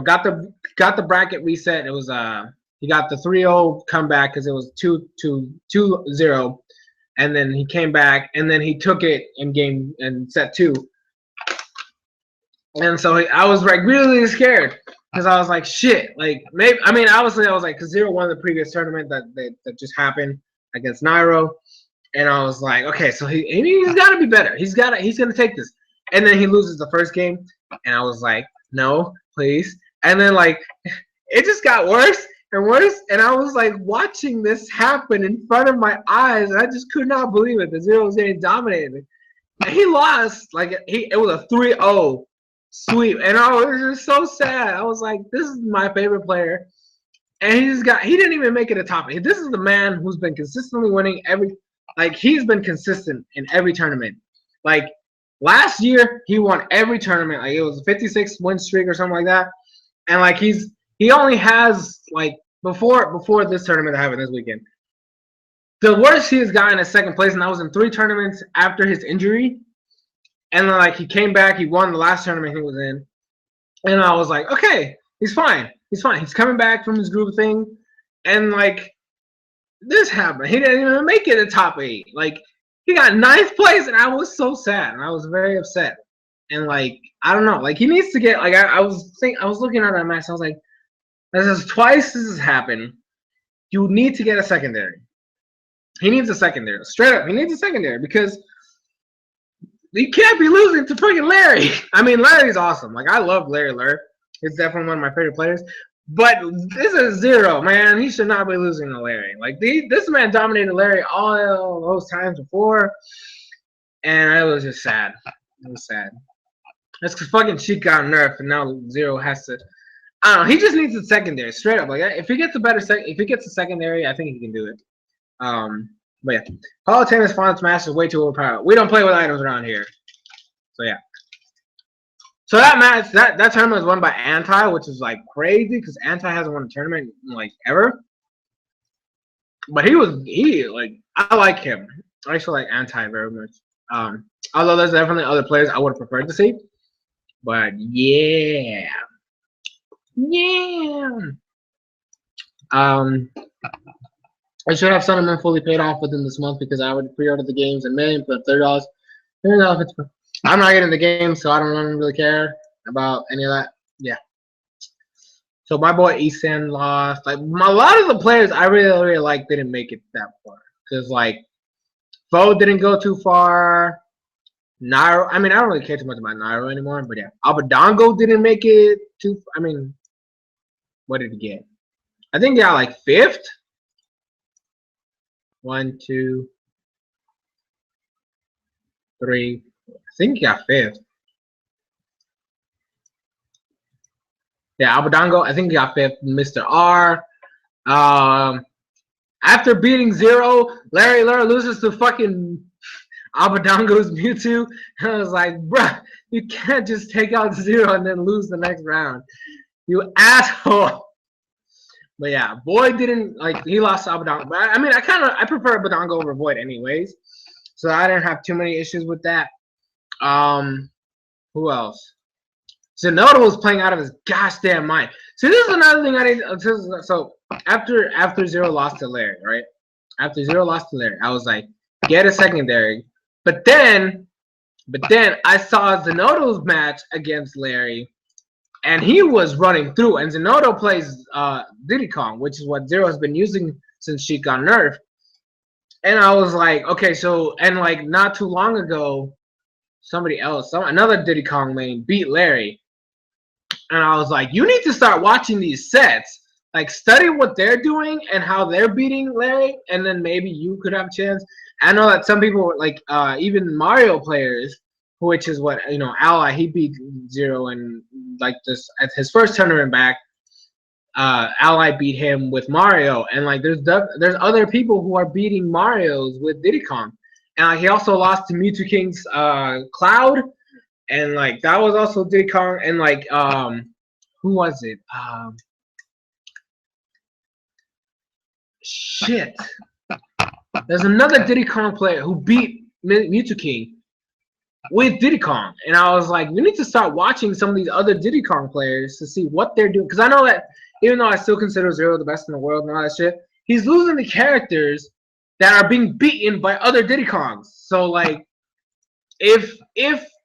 Speaker 1: Got the bracket reset. It was he got the 3-0 comeback because it was 2-0, and then he came back and then he took it in set 2. And so I was like really scared because I was like, shit. Like maybe obviously I was like, because Zero won the previous tournament that just happened against Nairo, and I was like, okay, so he's got to be better. He's gonna take this. And then he loses the first game, and I was like, no, please. And then like it just got worse and worse, and I was like watching this happen in front of my eyes, and I just could not believe it. The Zero was getting dominated, and he lost. Like it was a 3-0 sweep, and I was just so sad. I was like, this is my favorite player, and he didn't even make it a top 8. This is the man who's been consistently winning he's been consistent in every tournament. Like last year, he won every tournament. Like it was a 56 win streak or something like that. And like he only has like before this tournament that happened this weekend, the worst he has gotten is second place, and that was in 3 tournaments after his injury. And then like he came back, he won the last tournament he was in, and I was like, okay, he's fine. He's coming back from his group thing, and like this happened. He didn't even make it a top 8. Like he got 9th place, and I was so sad, and I was very upset. And like I don't know, like he needs to get like I was looking at that match. I was like, This is twice this has happened. You need to get a secondary. He needs a secondary. Straight up, he needs a secondary because he can't be losing to freaking Larry. I mean, Larry's awesome. Like, I love Larry Lurr. He's definitely one of my favorite players. But this is zero, man. He should not be losing to Larry. Like, this man dominated Larry all those times before. And it was just sad. It was sad. That's because fucking Sheik got nerfed, and now Zero has to. I don't know. He just needs a secondary, straight up. Like, if he gets a better if he gets a secondary, I think he can do it. But yeah, Hall of Tennis Final Smash is way too overpowered. We don't play with items around here. So yeah. So that match, that tournament was won by Anti, which is like crazy because Anti hasn't won a tournament like ever. But I like him. I actually like Anti very much. Although there's definitely other players I would have preferred to see. But yeah. I should have Sentiment fully paid off within this month because I would pre-order the games and May and put $30. I'm not getting the game, so I don't really care about any of that. Yeah. So my boy Easton lost. Like, a lot of the players I really like didn't make it that far because like Foe didn't go too far. Nairo, I mean, I don't really care too much about Nairo anymore, but yeah, Abadongo didn't make it too. I mean, what did he get? I think he got like 5th. 1, 2, 3. I think he got 5th. Yeah, Abadongo, I think he got 5th. Mr. R. After beating Zero, Larry Lurr loses to fucking Abadongo's Mewtwo. And I was like, bruh, you can't just take out Zero and then lose the next round. You asshole. But yeah, Void didn't, like, he lost to Abadongo. But I mean, I prefer Abadongo over Void anyways. So I didn't have too many issues with that. Who else? Zenoda was playing out of his gosh damn mind. So this is another thing I didn't. So after Zero lost to Larry, right? After Zero lost to Larry, I was like, get a secondary. But then I saw Zenodo's match against Larry, and he was running through. And Zenodo plays Diddy Kong, which is what Zero has been using since she got nerfed. And I was like, okay, so, and like not too long ago, somebody else, another Diddy Kong main beat Larry. And I was like, you need to start watching these sets. Like, study what they're doing and how they're beating Larry, and then maybe you could have a chance. I know that some people, like, even Mario players, which is what, you know, Ally, he beat Zero and, like, this at his first tournament back. Ally beat him with Mario, and like there's other people who are beating Marios with Diddy Kong, and like he also lost to Mewtwo King's Cloud, and like that was also Diddy Kong, and like who was it? Shit, there's another Diddy Kong player who beat Mewtwo King with Diddy Kong, and I was like, we need to start watching some of these other Diddy Kong players to see what they're doing, because I know that. Even though I still consider Zero the best in the world and all that shit, he's losing the characters that are being beaten by other Diddy Kongs. So, like, if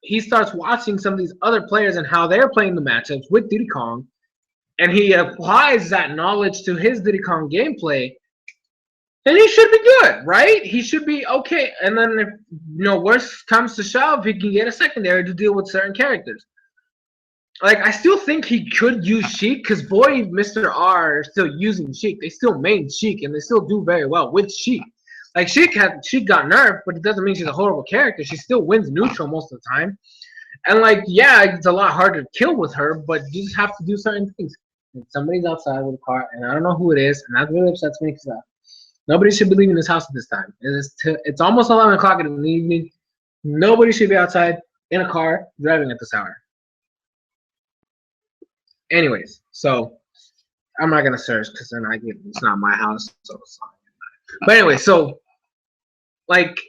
Speaker 1: he starts watching some of these other players and how they're playing the matchups with Diddy Kong, and he applies that knowledge to his Diddy Kong gameplay, then he should be good, right? He should be okay. And then if, you know, worse comes to shove, he can get a secondary to deal with certain characters. Like, I still think he could use Sheik because boy, Mr. R is still using Sheik. They still main Sheik and they still do very well with Sheik. Like, Sheik got nerfed, but it doesn't mean she's a horrible character. She still wins neutral most of the time. And like, yeah, it's a lot harder to kill with her, but you just have to do certain things. And somebody's outside with a car, and I don't know who it is, and that really upsets me because nobody should be leaving this house at this time. It's almost 11 o'clock in the evening. Nobody should be outside in a car driving at this hour. Anyways, so I'm not gonna search because then it's not my house, so it's not. But anyway, so like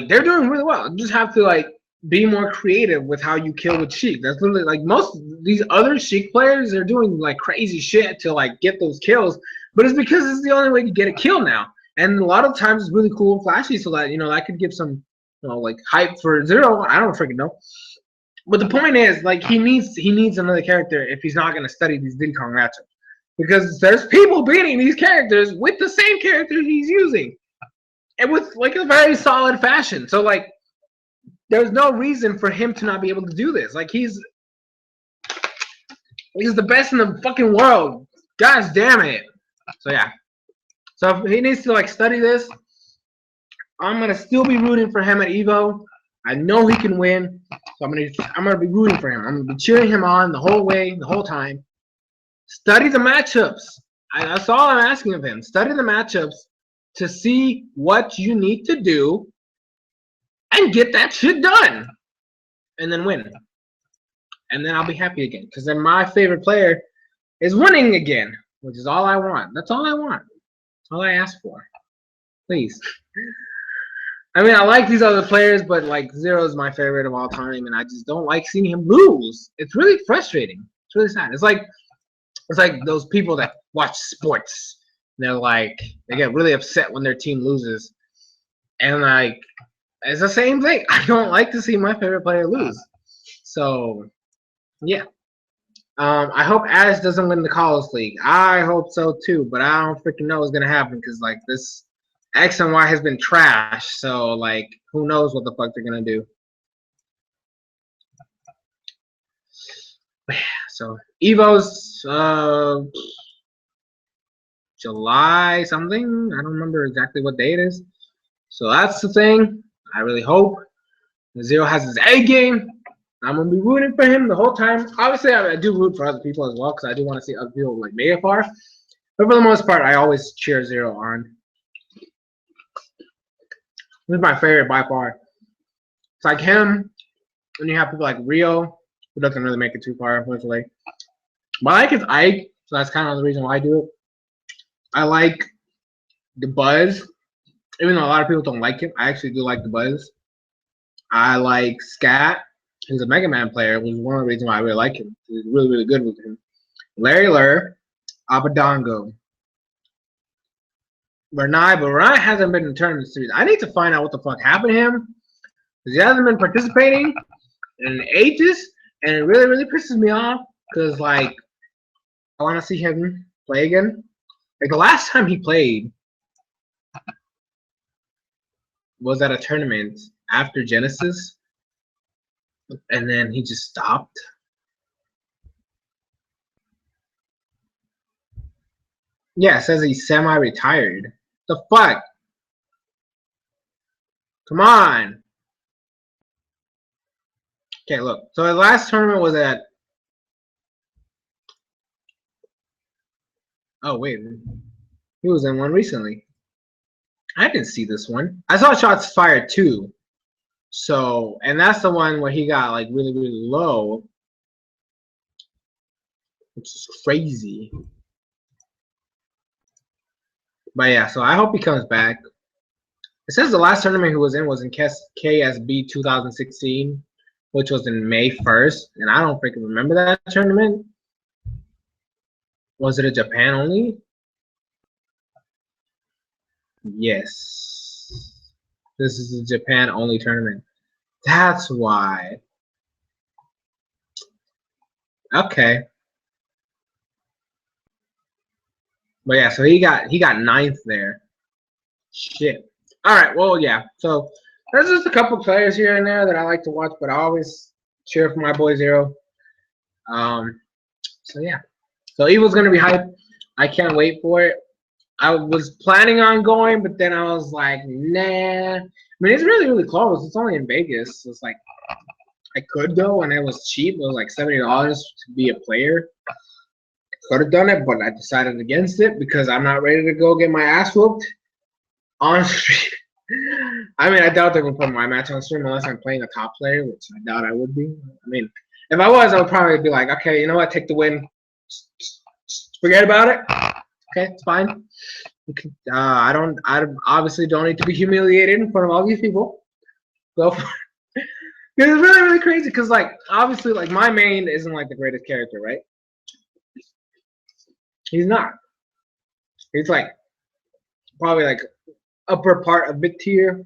Speaker 1: they're doing really well. You just have to like be more creative with how you kill with Sheik. That's literally like most of these other Sheik players are doing like crazy shit to like get those kills, but it's because it's the only way to get a kill now. And a lot of times it's really cool and flashy, so that, you know, that could give some, you know, like hype for Zero. I don't freaking know. But the point is, like, he needs another character if he's not going to study these Diddy Kong matchups. because there's people beating these characters with the same characters he's using, and with like a very solid fashion. So like, there's no reason for him to not be able to do this. Like he's the best in the fucking world. God damn it. So yeah. So he needs to like study this. I'm gonna still be rooting for him at Evo. I know he can win, so I'm gonna be rooting for him. I'm gonna be cheering him on the whole way, the whole time. Study the matchups. That's all I'm asking of him. Study the matchups to see what you need to do and get that shit done, and then win. And then I'll be happy again, because then my favorite player is winning again, which is all I want. That's all I want. That's all I ask for. Please. I mean, I like these other players, but like Zero is my favorite of all time, and I just don't like seeing him lose. It's really frustrating. It's really sad. It's like those people that watch sports. They're like, they get really upset when their team loses, and like, it's the same thing. I don't like to see my favorite player lose. So, yeah. I hope Ash doesn't win the College League. I hope so too, but I don't freaking know what's gonna happen because like this X and Y has been trash. So like, who knows what the fuck they're gonna do? So Evo's July something. I don't remember exactly what day it is. So that's the thing. I really hope Zero has his A game. I'm gonna be rooting for him the whole time. Obviously, I do root for other people as well because I do want to see other people like Mayafar. But for the most part, I always cheer Zero on. This is my favorite by far. It's like him, and you have people like Rio, who doesn't really make it too far, unfortunately. But I like his Ike, so that's kind of the reason why I do it. I like the Buzz, even though a lot of people don't like him. I actually do like the Buzz. I like Scat. He's a Mega Man player, which is one of the reasons why I really like him. He's really, really good with him. Larry Lur, Abadongo. Bernai, but Bernai hasn't been in the tournament series. I need to find out what the fuck happened to him, because he hasn't been participating in ages, and it really, really pisses me off, because, like, I want to see him play again. Like, the last time he played was at a tournament after Genesis, and then he just stopped. Yeah, it says he's semi-retired. The fuck? Come on. Okay, look. So his last tournament was at... Oh, wait. He was in one recently. I didn't see this one. I saw Shots Fired too. So, and that's the one where he got like really, really low. Which is crazy. But yeah, so I hope he comes back. It says the last tournament he was in KSB 2016, which was in May 1st. And I don't freaking remember that tournament. Was it a Japan only? Yes. This is a Japan only tournament. That's why. Okay. But yeah, so he got ninth there. Shit. All right. Well, yeah. So there's just a couple players here and there that I like to watch, but I always cheer for my boy Zero. So yeah. So Evil's gonna be hype. I can't wait for it. I was planning on going, but then I was like, nah. I mean, it's really, really close. It's only in Vegas. So it's like I could go, and it was cheap. It was like $70 to be a player. Could have done it, but I decided against it because I'm not ready to go get my ass whooped on stream. I mean, I doubt they're gonna put my match on stream unless I'm playing a top player, which I doubt I would be. I mean, if I was, I would probably be like, okay, you know what, take the win. Forget about it. Okay, it's fine. I obviously don't need to be humiliated in front of all these people. Go for it. It's really, really crazy because, like, obviously, like, my main isn't like the greatest character, right? He's not. He's like probably like upper part of mid tier,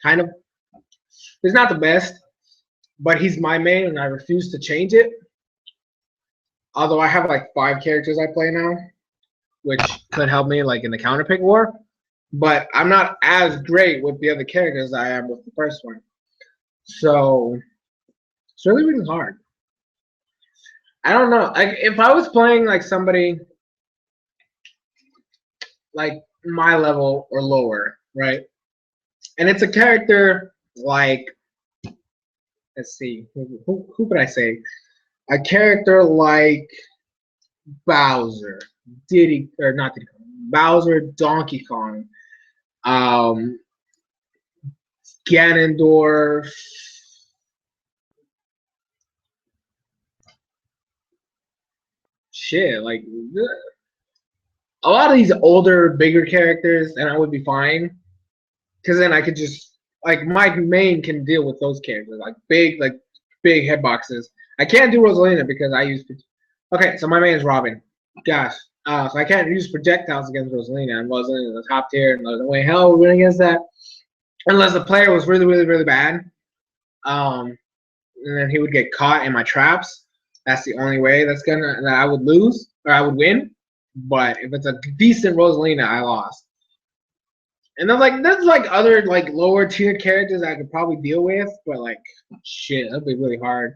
Speaker 1: kind of. He's not the best, but he's my main, and I refuse to change it. Although I have like 5 characters I play now, which could help me like in the counter pick war. But I'm not as great with the other characters as I am with the first one. So it's really, really hard. I don't know. Like if I was playing like somebody like my level or lower, right? And it's a character like, let's see, who could I say? A character like Bowser, Diddy, or not Diddy Kong, Bowser, Donkey Kong, um, Ganondorf, shit, like a lot of these older, bigger characters, and I would be fine. Because then I could just like my main can deal with those characters, like big hitboxes. I can't do Rosalina because I use. Okay, so my main is Robin. Gosh, so I can't use projectiles against Rosalina, and Rosalina is the top tier, and there's no way hell we're winning against that unless the player was really, really, really bad. Um, and then he would get caught in my traps. That's the only way that I would lose or I would win. But if it's a decent Rosalina, I lost. And then like there's like other like lower tier characters I could probably deal with, but like shit, that'd be really hard.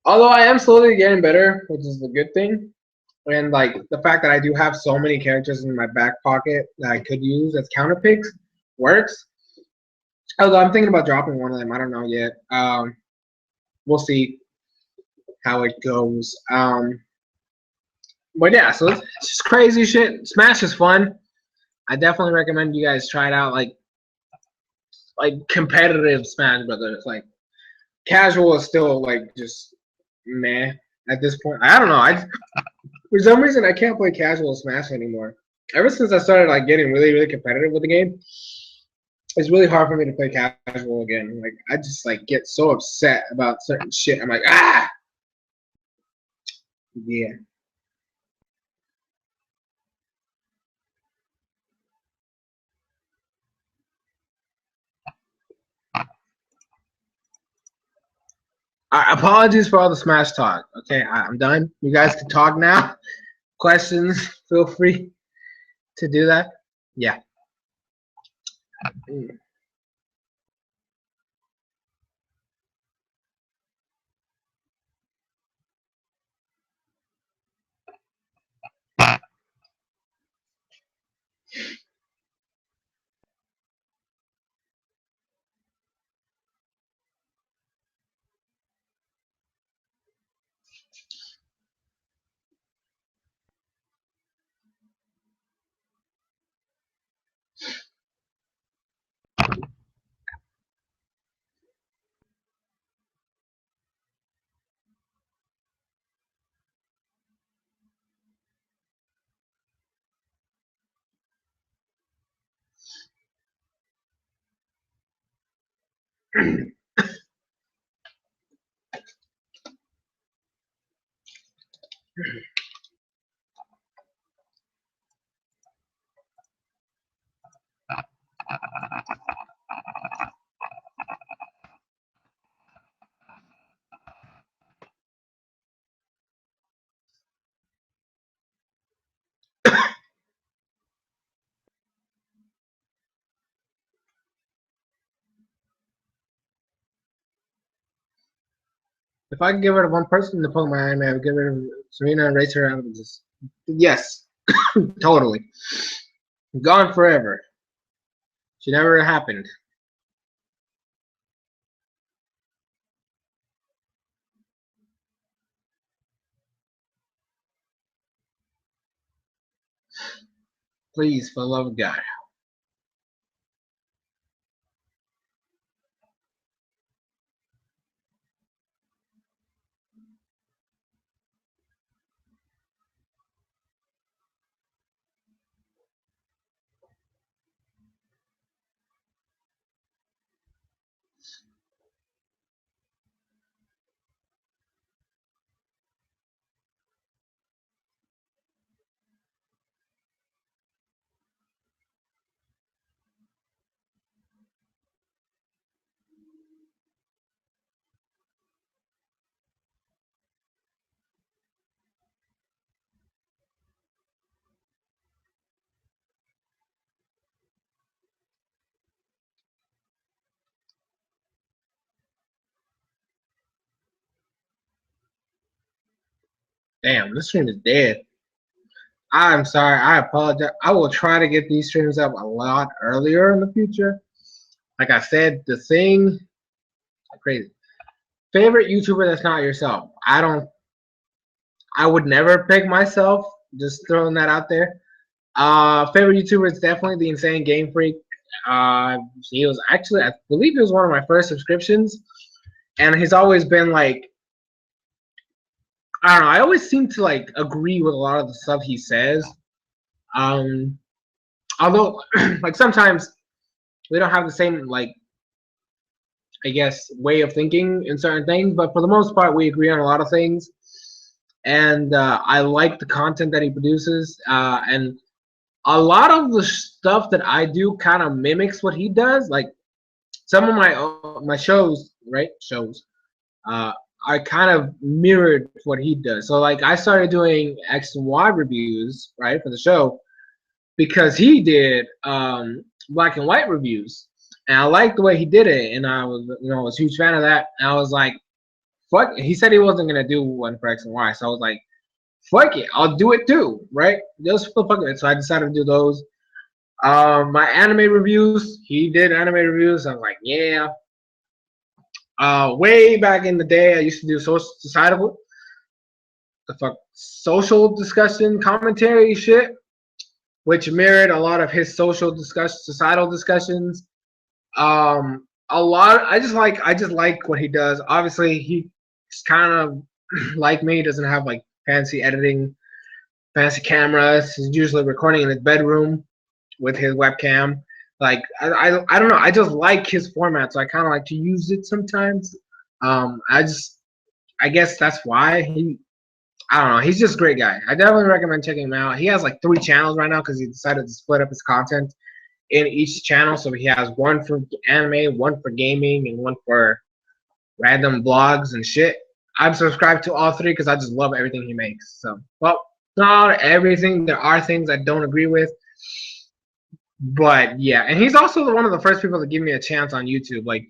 Speaker 1: Although I am slowly getting better, which is a good thing. And like the fact that I do have so many characters in my back pocket that I could use as counter picks works. Although I'm thinking about dropping one of them. I don't know yet. We'll see how it goes. But yeah, so it's just crazy shit. Smash is fun. I definitely recommend you guys try it out. Like competitive Smash Brothers. Like casual is still like just meh at this point. I don't know. I for some reason I can't play casual Smash anymore. Ever since I started like getting really, really competitive with the game, it's really hard for me to play casual again. Like I just like get so upset about certain shit. I'm like, ah, yeah. Apologies for all the Smash talk. Okay, I'm done. You guys can talk now. Questions, feel free to do that. Yeah. If I could get rid of one person to Pokemon anime, I would get rid of Serena and race her out of this. Yes, totally. Gone forever. She never happened. Please, for the love of God. Damn, this stream is dead. I'm sorry. I apologize. I will try to get these streams up a lot earlier in the future. Like I said, the thing, crazy. Favorite YouTuber that's not yourself. I would never pick myself. Just throwing that out there. Favorite YouTuber is definitely the Insane Game Freak. He was actually, I believe he was one of my first subscriptions. And he's always been like, I don't know, I always seem to like agree with a lot of the stuff he says. Although like sometimes we don't have the same like I guess way of thinking in certain things, but for the most part we agree on a lot of things. And I like the content that he produces, and a lot of the stuff that I do kind of mimics what he does. Like some of my shows, right? Shows. I kind of mirrored what he does. So like I started doing X and Y reviews, right, for the show because he did black and white reviews. And I liked the way he did it, and I was a huge fan of that. And I was like, fuck, he said he wasn't gonna do one for X and Y. So I was like, fuck it, I'll do it too, right? Just for the fuck of it. So I decided to do those. My anime reviews, he did anime reviews. I was like, yeah. Way back in the day, I used to do social discussion commentary shit, which mirrored a lot of his societal discussions. A lot. I just like what he does. Obviously, he's kind of like me. Doesn't have like fancy editing, fancy cameras. He's usually recording in his bedroom with his webcam. Like I don't know. I just like his format, so I kind of like to use it sometimes. I guess that's why I don't know. He's just a great guy. I definitely recommend checking him out. He has like 3 channels right now because he decided to split up his content in each channel. So he has one for anime, one for gaming, and one for random vlogs and shit. I'm subscribed to all 3 because I just love everything he makes. So, well, not everything. There are things I don't agree with. But yeah, and he's also one of the first people to give me a chance on YouTube. Like,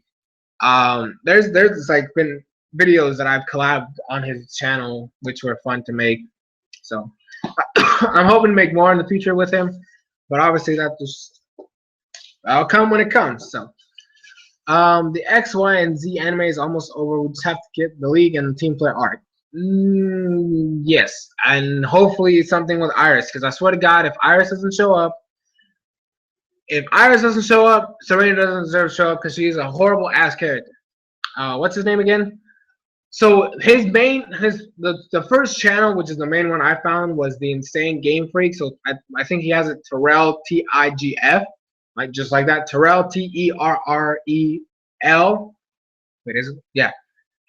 Speaker 1: there's like been videos that I've collabed on his channel, which were fun to make. So I'm hoping to make more in the future with him, but obviously that'll come when it comes. So the X, Y, and Z anime is almost over. We just have to get the league and the team play arc. Yes, and hopefully something with Iris, because I swear to God, if Iris doesn't show up, Serena doesn't deserve to show up because she's a horrible ass character. What's his name again? So the first channel, which is the main one I found, was the Insane Game Freak. So I think he has it Terrell TIGF, like just like that. Terrell TERREL. Wait, is it? Yeah.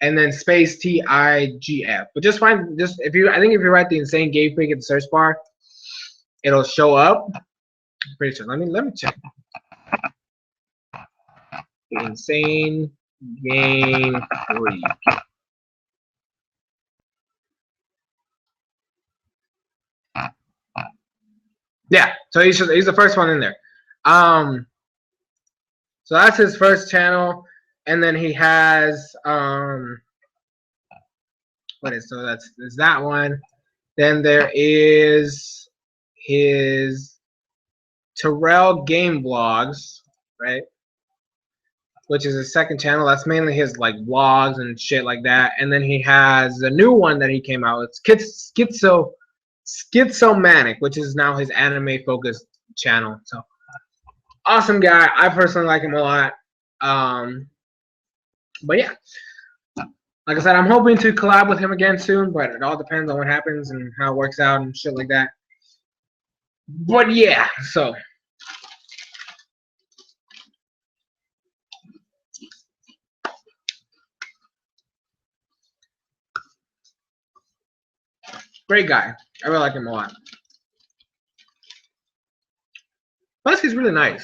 Speaker 1: And then space TIGF. But I think if you write the Insane Game Freak in the search bar, it'll show up. I'm pretty sure. Let me check. Insane Game Freak. Yeah, so he's the first one in there. So that's his first channel, and then he has there's that one. Then there is his Terrell Game Vlogs, right? Which is his second channel. That's mainly his like vlogs and shit like that. And then he has a new one that he came out with, Schizomanic, which is now his anime focused channel. So awesome guy. I personally like him a lot. But yeah, like I said, I'm hoping to collab with him again soon, but it all depends on what happens and how it works out and shit like that. But yeah, so great guy. I really like him a lot. Plus, he's really nice.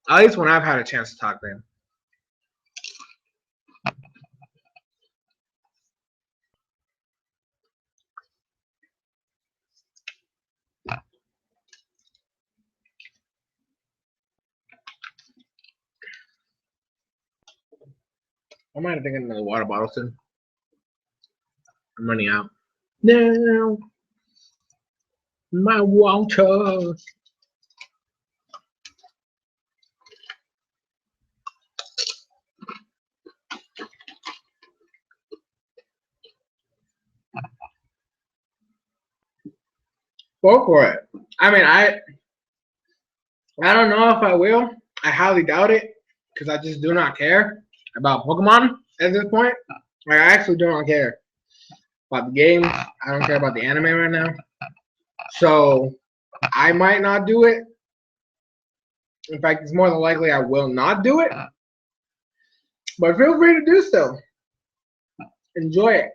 Speaker 1: At least when I've had a chance to talk to him. I might have to get another water bottle soon. I'm running out. Now, my water. Go for it. I mean, I don't know if I will. I highly doubt it because I just do not care about Pokemon at this point. Like, I actually do not care about the games. I don't care about the anime right now. So I might not do it. In fact, it's more than likely I will not do it. But feel free to do so. Enjoy it.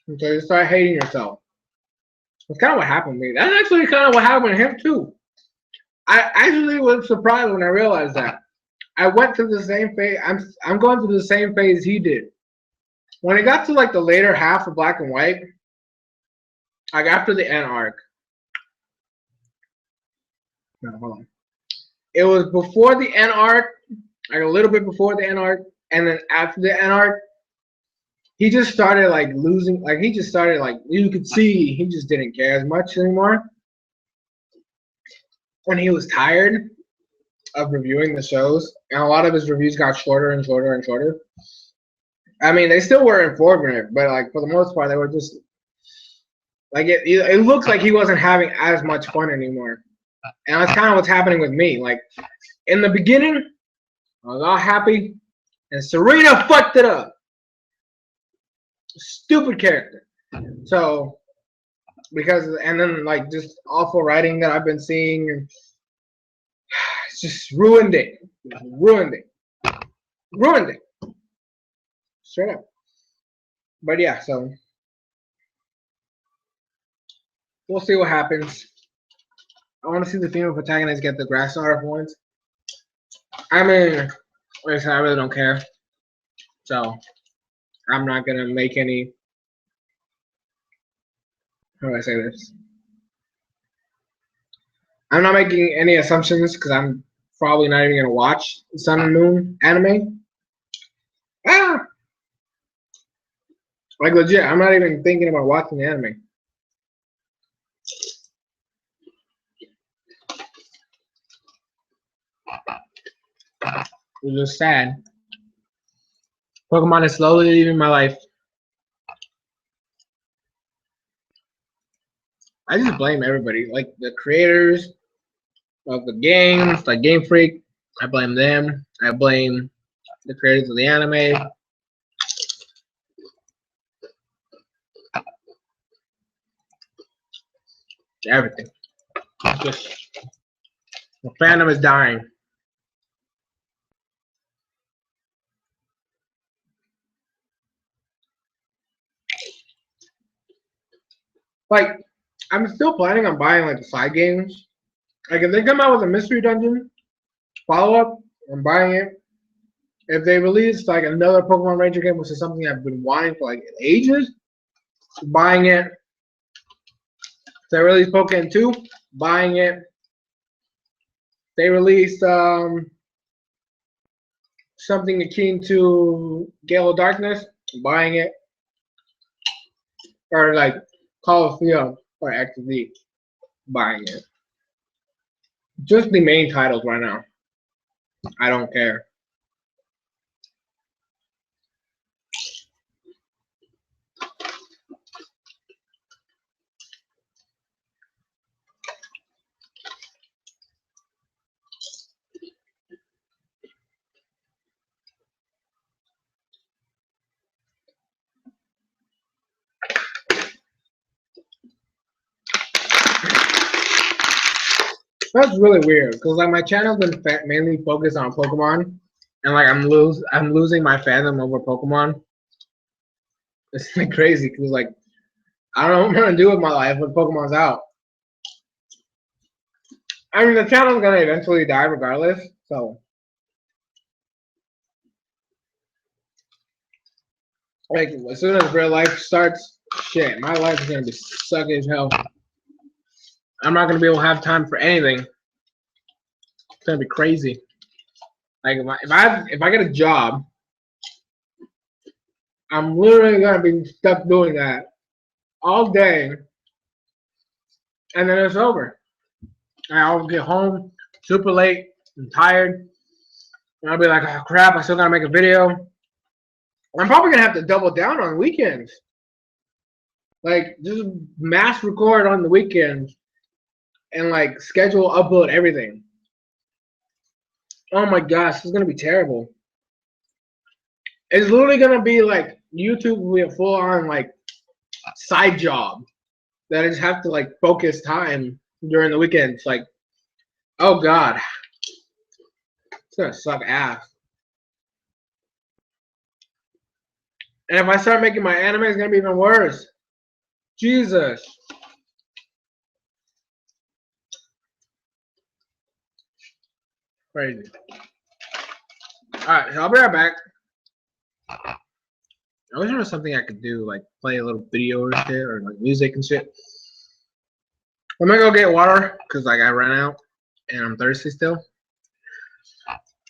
Speaker 1: Until you start hating yourself. That's kind of what happened to me. That's actually kind of what happened to him too. I actually was surprised when I realized that. I went through the same phase. I'm going through the same phase he did. When it got to like the later half of Black and White, like after the end arc. No, hold on. It was before the end arc, like a little bit before the end arc, and then after the end arc, he just started like losing. Like he just started like you could see he just didn't care as much anymore. When he was tired of reviewing the shows, and a lot of his reviews got shorter and shorter and shorter. I mean, they still were informative, but like for the most part, they were just like it looks like he wasn't having as much fun anymore, and that's kind of what's happening with me. Like in the beginning, I was all happy, and Serena fucked it up. Stupid character. So because and then like just awful writing that I've been seeing, and it's just ruined it. Ruined it. Ruined it. Straight up. But yeah, so we'll see what happens. I want to see the female protagonist get the grass star points. I mean, like I said, I really don't care. So I'm not gonna make any. How do I say this? I'm not making any assumptions because I'm probably not even gonna watch Sun and Moon anime. Ah, like legit, I'm not even thinking about watching the anime. It's just sad. Pokemon is slowly leaving my life. I just blame everybody, like the creators of the games, like Game Freak. I blame them. I blame the creators of the anime. Everything. Just the fandom is dying. Like, I'm still planning on buying like the side games. Like if they come out with a mystery dungeon follow-up, I'm buying it. If they release like another Pokemon Ranger game, which is something I've been wanting for like ages, buying it. If they release Pokemon 2, buying it. If they release something akin to Gale of Darkness, buying it. Or like Call of Duty or XD, buying it. Just the main titles right now. I don't care. That's really weird because like my channel's been mainly focused on Pokemon, and like I'm losing my fandom over Pokemon. It's like crazy because like I don't know what I'm gonna do with my life when Pokemon's out. I mean the channel's gonna eventually die regardless, so like as soon as real life starts, shit, my life is gonna be sucky as hell. I'm not gonna be able to have time for anything. It's gonna be crazy. Like if I get a job I'm literally gonna be stuck doing that all day, and then it's over. And I'll get home super late and tired, and I'll be like, oh crap, I still gotta make a video. I'm probably gonna have to double down on weekends. Like just mass record on the weekends and like schedule, upload everything. Oh my gosh, this is gonna be terrible. It's literally gonna be like YouTube will be a full on like side job that I just have to like focus time during the weekends. Like, oh god, it's gonna suck ass. And if I start making my anime, it's gonna be even worse. Jesus. Crazy. Alright, so I'll be right back. I wish there was something I could do, like play a little video or shit, or like music and shit. I'm gonna go get water, because like I ran out, and I'm thirsty still.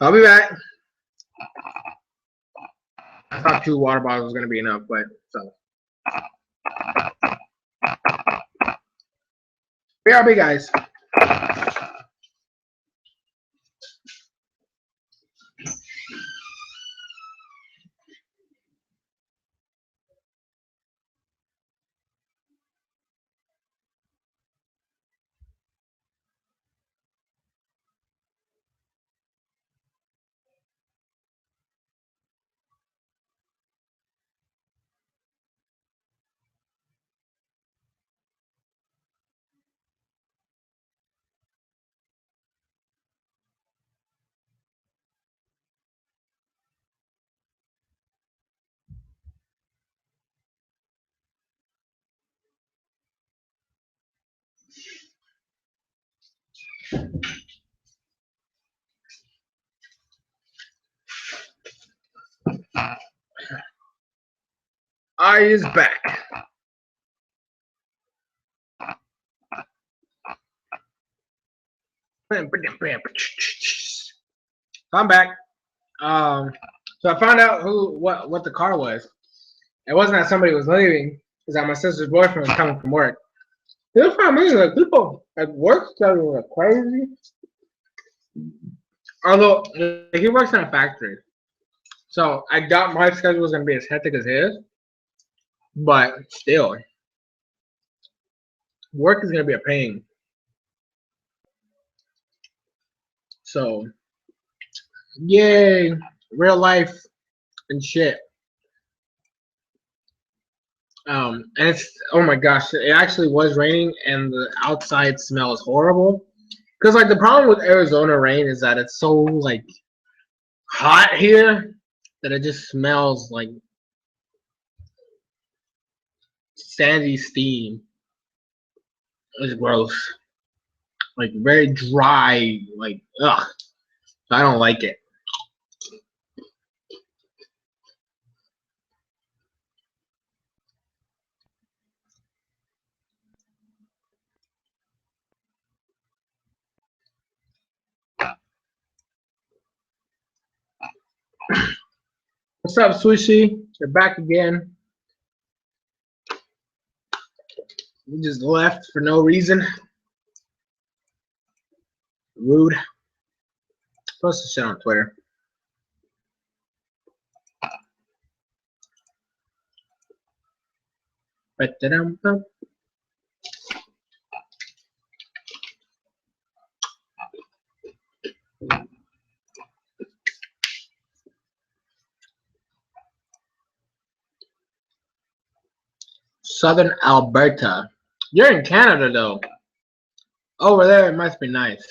Speaker 1: I'll be back. I thought 2 water bottles was gonna be enough, but so. BRB guys. I is back. I'm back. So I found out what the car was. It wasn't that somebody was leaving. It was that my sister's boyfriend was coming from work. It was kind of amazing. Like people at work schedule are crazy. Although he works in a factory, so I doubt my schedule was gonna be as hectic as his. But still, work is gonna be a pain. So, yay, real life and shit. And it's oh my gosh, it actually was raining, and the outside smell is horrible. Cause like the problem with Arizona rain is that it's so like hot here that it just smells like sandy steam. It's gross. Like very dry, like ugh. I don't like it. What's up, Swishy? You're back again. You just left for no reason. Rude. Post the shit on Twitter. Southern Alberta. You're in Canada though. Over there it must be nice.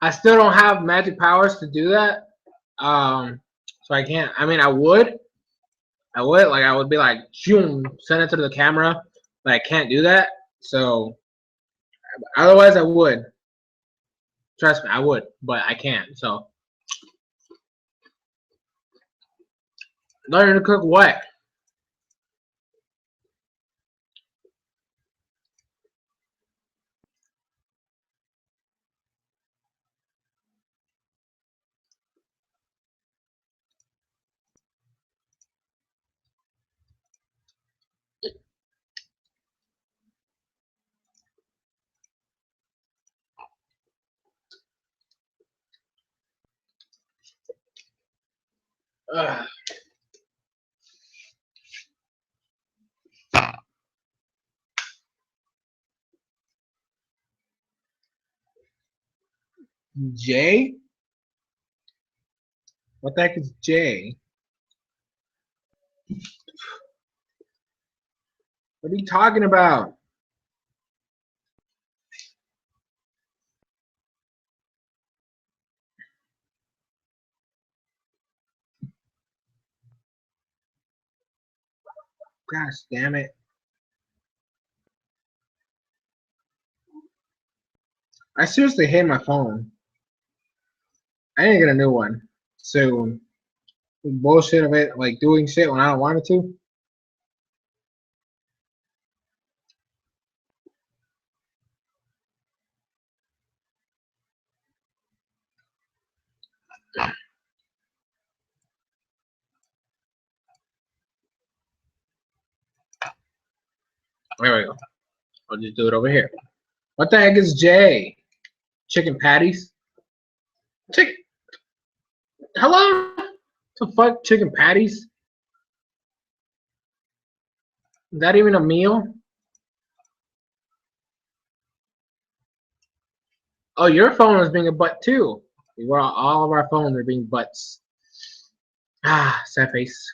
Speaker 1: I still don't have magic powers to do that. So I can't. I mean, I would. I would be like, zoom, send it to the camera, but I can't do that. So otherwise, I would. Trust me, I would, but I can't. So learning to cook what? Ugh. J? What the heck is J? What are you talking about? Gosh damn it. I seriously hate my phone. I need to get a new one soon. Bullshit of it, like doing shit when I don't want it to. There we go. I'll just do it over here. What the heck is J? Chicken patties? Chicken. Hello? The fuck? Chicken patties? Is that even a meal? Oh, your phone is being a butt too. We're all of our phones are being butts. Ah, sad face.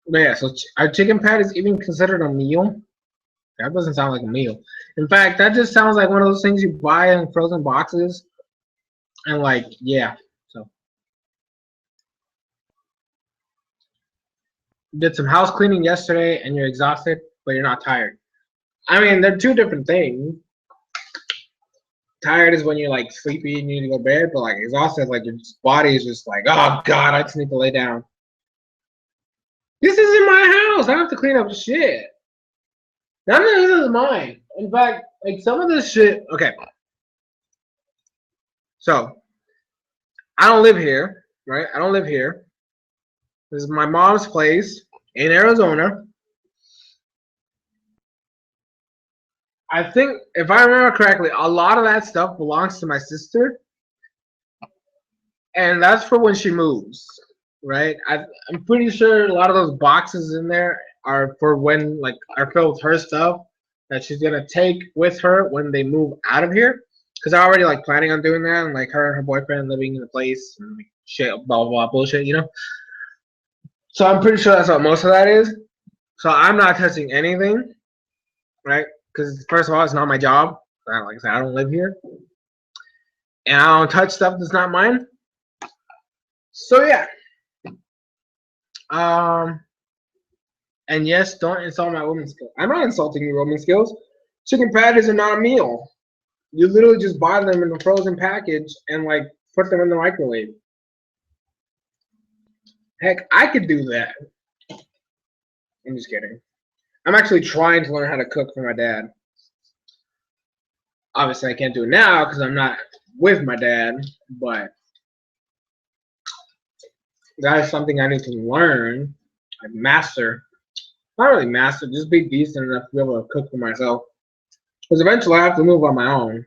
Speaker 1: But yeah, so are chicken patties even considered a meal? That doesn't sound like a meal. In fact, that just sounds like one of those things you buy in frozen boxes. And like, yeah. So did some house cleaning yesterday and you're exhausted, but you're not tired. I mean, they're two different things. Tired is when you're like sleepy and you need to go to bed, but like exhausted, like your body is just like, oh god, I just need to lay down. This isn't my house. I have to clean up shit. None of this is mine. In fact, like some of this shit. Okay, so I don't live here, right? I don't live here. This is my mom's place in Arizona. I think, if I remember correctly, a lot of that stuff belongs to my sister, and that's for when she moves, right? I'm pretty sure a lot of those boxes in there are for when, like, are filled with her stuff that she's gonna take with her when they move out of here. Because I'm already like planning on doing that, and like her and her boyfriend living in the place, and like, shit, blah blah blah bullshit, you know. So I'm pretty sure that's what most of that is. So I'm not touching anything, right? Because first of all, it's not my job. Like I said, I don't live here, and I don't touch stuff that's not mine. So yeah. Um. And yes, don't insult my women's skills. I'm not insulting your women's skills. Chicken patties are not a meal. You literally just buy them in a frozen package and like put them in the microwave. Heck, I could do that. I'm just kidding. I'm actually trying to learn how to cook for my dad. Obviously, I can't do it now because I'm not with my dad, but that is something I need to learn, like master. Not really master, just be decent enough to be able to cook for myself. Because eventually I have to move on my own.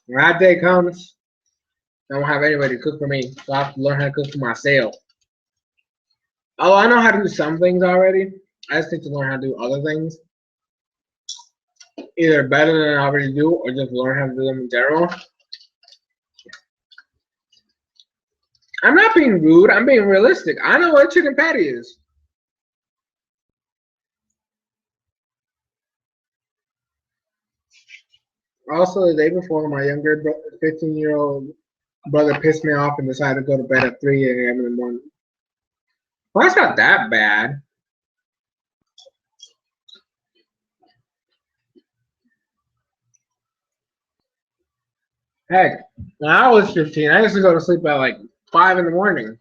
Speaker 1: When that day comes, I don't have anybody to cook for me, so I have to learn how to cook for myself. Although I know how to do some things already, I just need to learn how to do other things. Either better than I already do, or just learn how to do them in general. I'm not being rude. I'm being realistic. I know what a chicken patty is. Also, the day before, my younger 15-year-old brother pissed me off and decided to go to bed at 3 a.m. in the morning. Well, that's not that bad. Heck, when I was 15, I used to go to sleep at like 5 in the morning.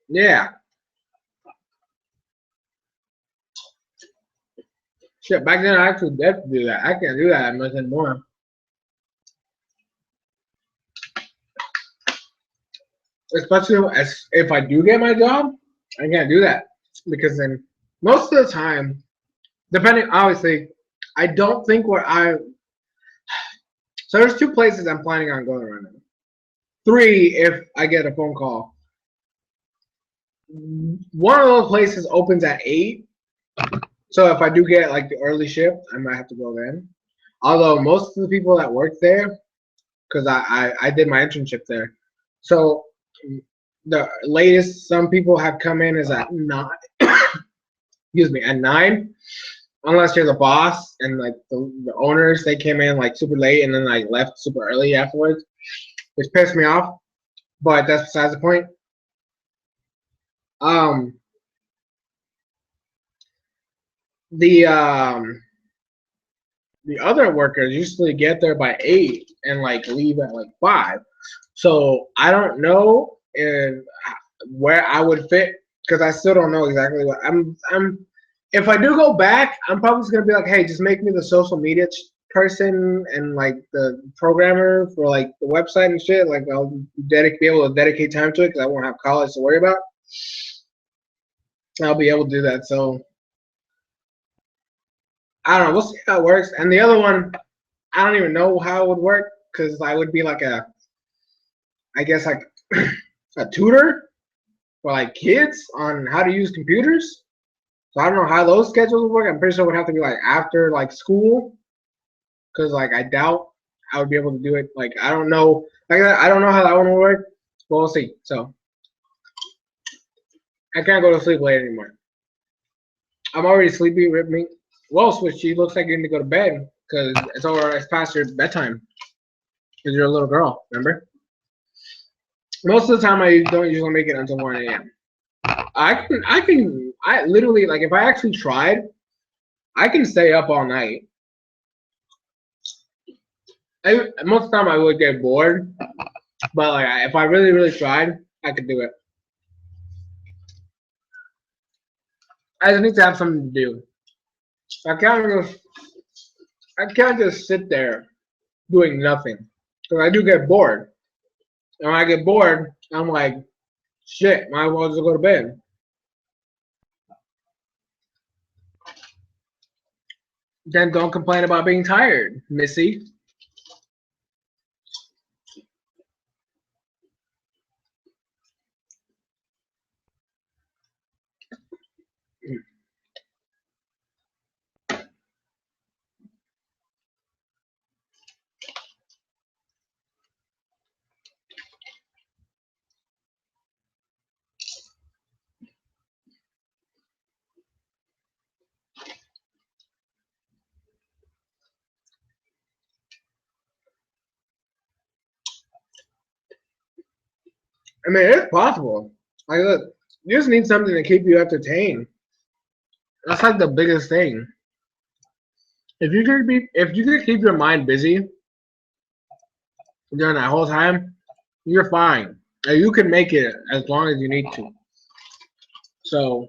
Speaker 1: Yeah. Shit, back then I actually did do that. I can't do that much anymore. Especially if I do get my job, I can't do that. Because then most of the time, depending, obviously, I don't think so there's 2 places I'm planning on going right now. 3 if I get a phone call. One of those places opens at 8. So if I do get like the early shift, I might have to go then. Although most of the people that work there, because I did my internship there, so the latest some people have come in is at 9. Excuse me, at 9. Unless you're the boss and like the owners, they came in like super late and then like left super early afterwards, which pissed me off. But that's besides the point. Um, the other workers usually get there by 8 and like leave at like 5. So I don't know where I would fit because I still don't know exactly what I'm. If I do go back, I'm probably just gonna be like, hey, just make me the social media person and like the programmer for like the website and shit. Like I'll be able to dedicate time to it because I won't have college to worry about. I'll be able to do that. So I don't know. We'll see how it works. And the other one, I don't even know how it would work because I would be like I guess like a tutor for like kids on how to use computers. So I don't know how those schedules would work. I'm pretty sure it would have to be like after like school, because like I doubt I would be able to do it. Like I don't know, like I don't know how that one will work. But we'll see. So I can't go to sleep late anymore. I'm already sleepy. Rip me. Well, Switchy, looks like you need to go to bed because it's past your bedtime. Because you're a little girl, remember? Most of the time, I don't usually make it until 1 a.m. I literally, like, if I actually tried, I can stay up all night. Most of the time, I would get bored, but like, if I really, really tried, I could do it. I just need to have something to do. I can't just sit there doing nothing because I do get bored. And when I get bored, I'm like, shit, might as well just go to bed. Then don't complain about being tired, Missy. I mean, it's possible. Like, look, you just need something to keep you entertained. That's like the biggest thing. If you could keep your mind busy during that whole time, you're fine. You can make it as long as you need to. So,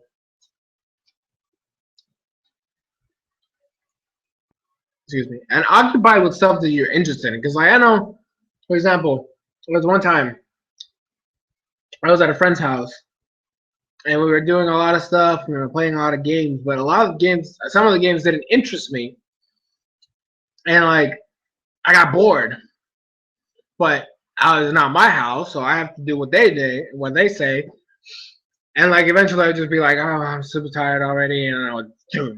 Speaker 1: excuse me, and occupy with stuff that you're interested in. Because, like, I know, for example, there was one time I was at a friend's house and we were doing a lot of stuff. We were playing a lot of games, but a lot of games, some of the games didn't interest me, and like I got bored. But I was not my house, so I have to do what they did, what they say, and like eventually I'd just be like, oh, I'm super tired already, and I would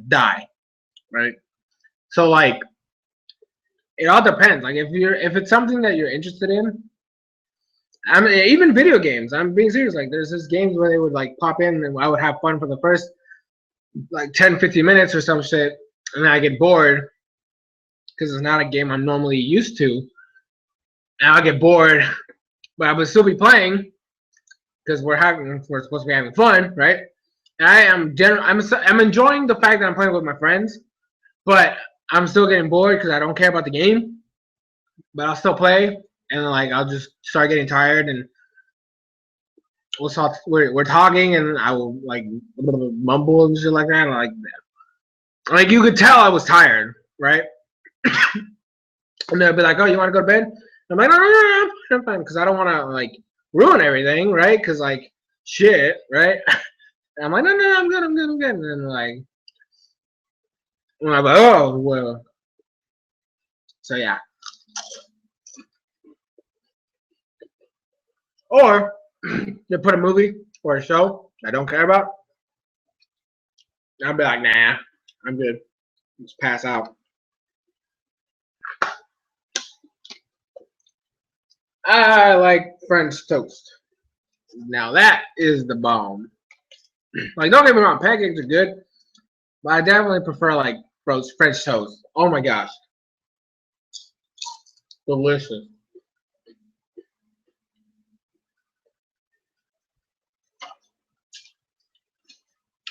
Speaker 1: die, right? So like it all depends. Like if it's something that you're interested in, I mean, even video games. I'm being serious. Like, there's this games where they would like pop in, and I would have fun for the first like 10, 15 minutes or some shit, and then I get bored because it's not a game I'm normally used to, and I'll get bored, but I would still be playing because we're supposed to be having fun, right? And I'm enjoying the fact that I'm playing with my friends, but I'm still getting bored because I don't care about the game. But I'll still play, and then like I'll just start getting tired, and we're talking, and I will like mumble and shit like that. And, like you could tell I was tired, right? And they'll be like, "Oh, you want to go to bed?" I'm like, "No, I'm fine," because I don't want to like ruin everything, right? Because like shit, right? And I'm like, "No, I'm good, I'm good, I'm good." And then and I'm like, "Oh, well." So yeah. Or they put a movie or a show I don't care about. I'll be like, "Nah, I'm good." Just pass out. I like French toast. Now that is the bomb. Like, don't get me wrong, pancakes are good, but I definitely prefer like French toast. Oh my gosh, delicious.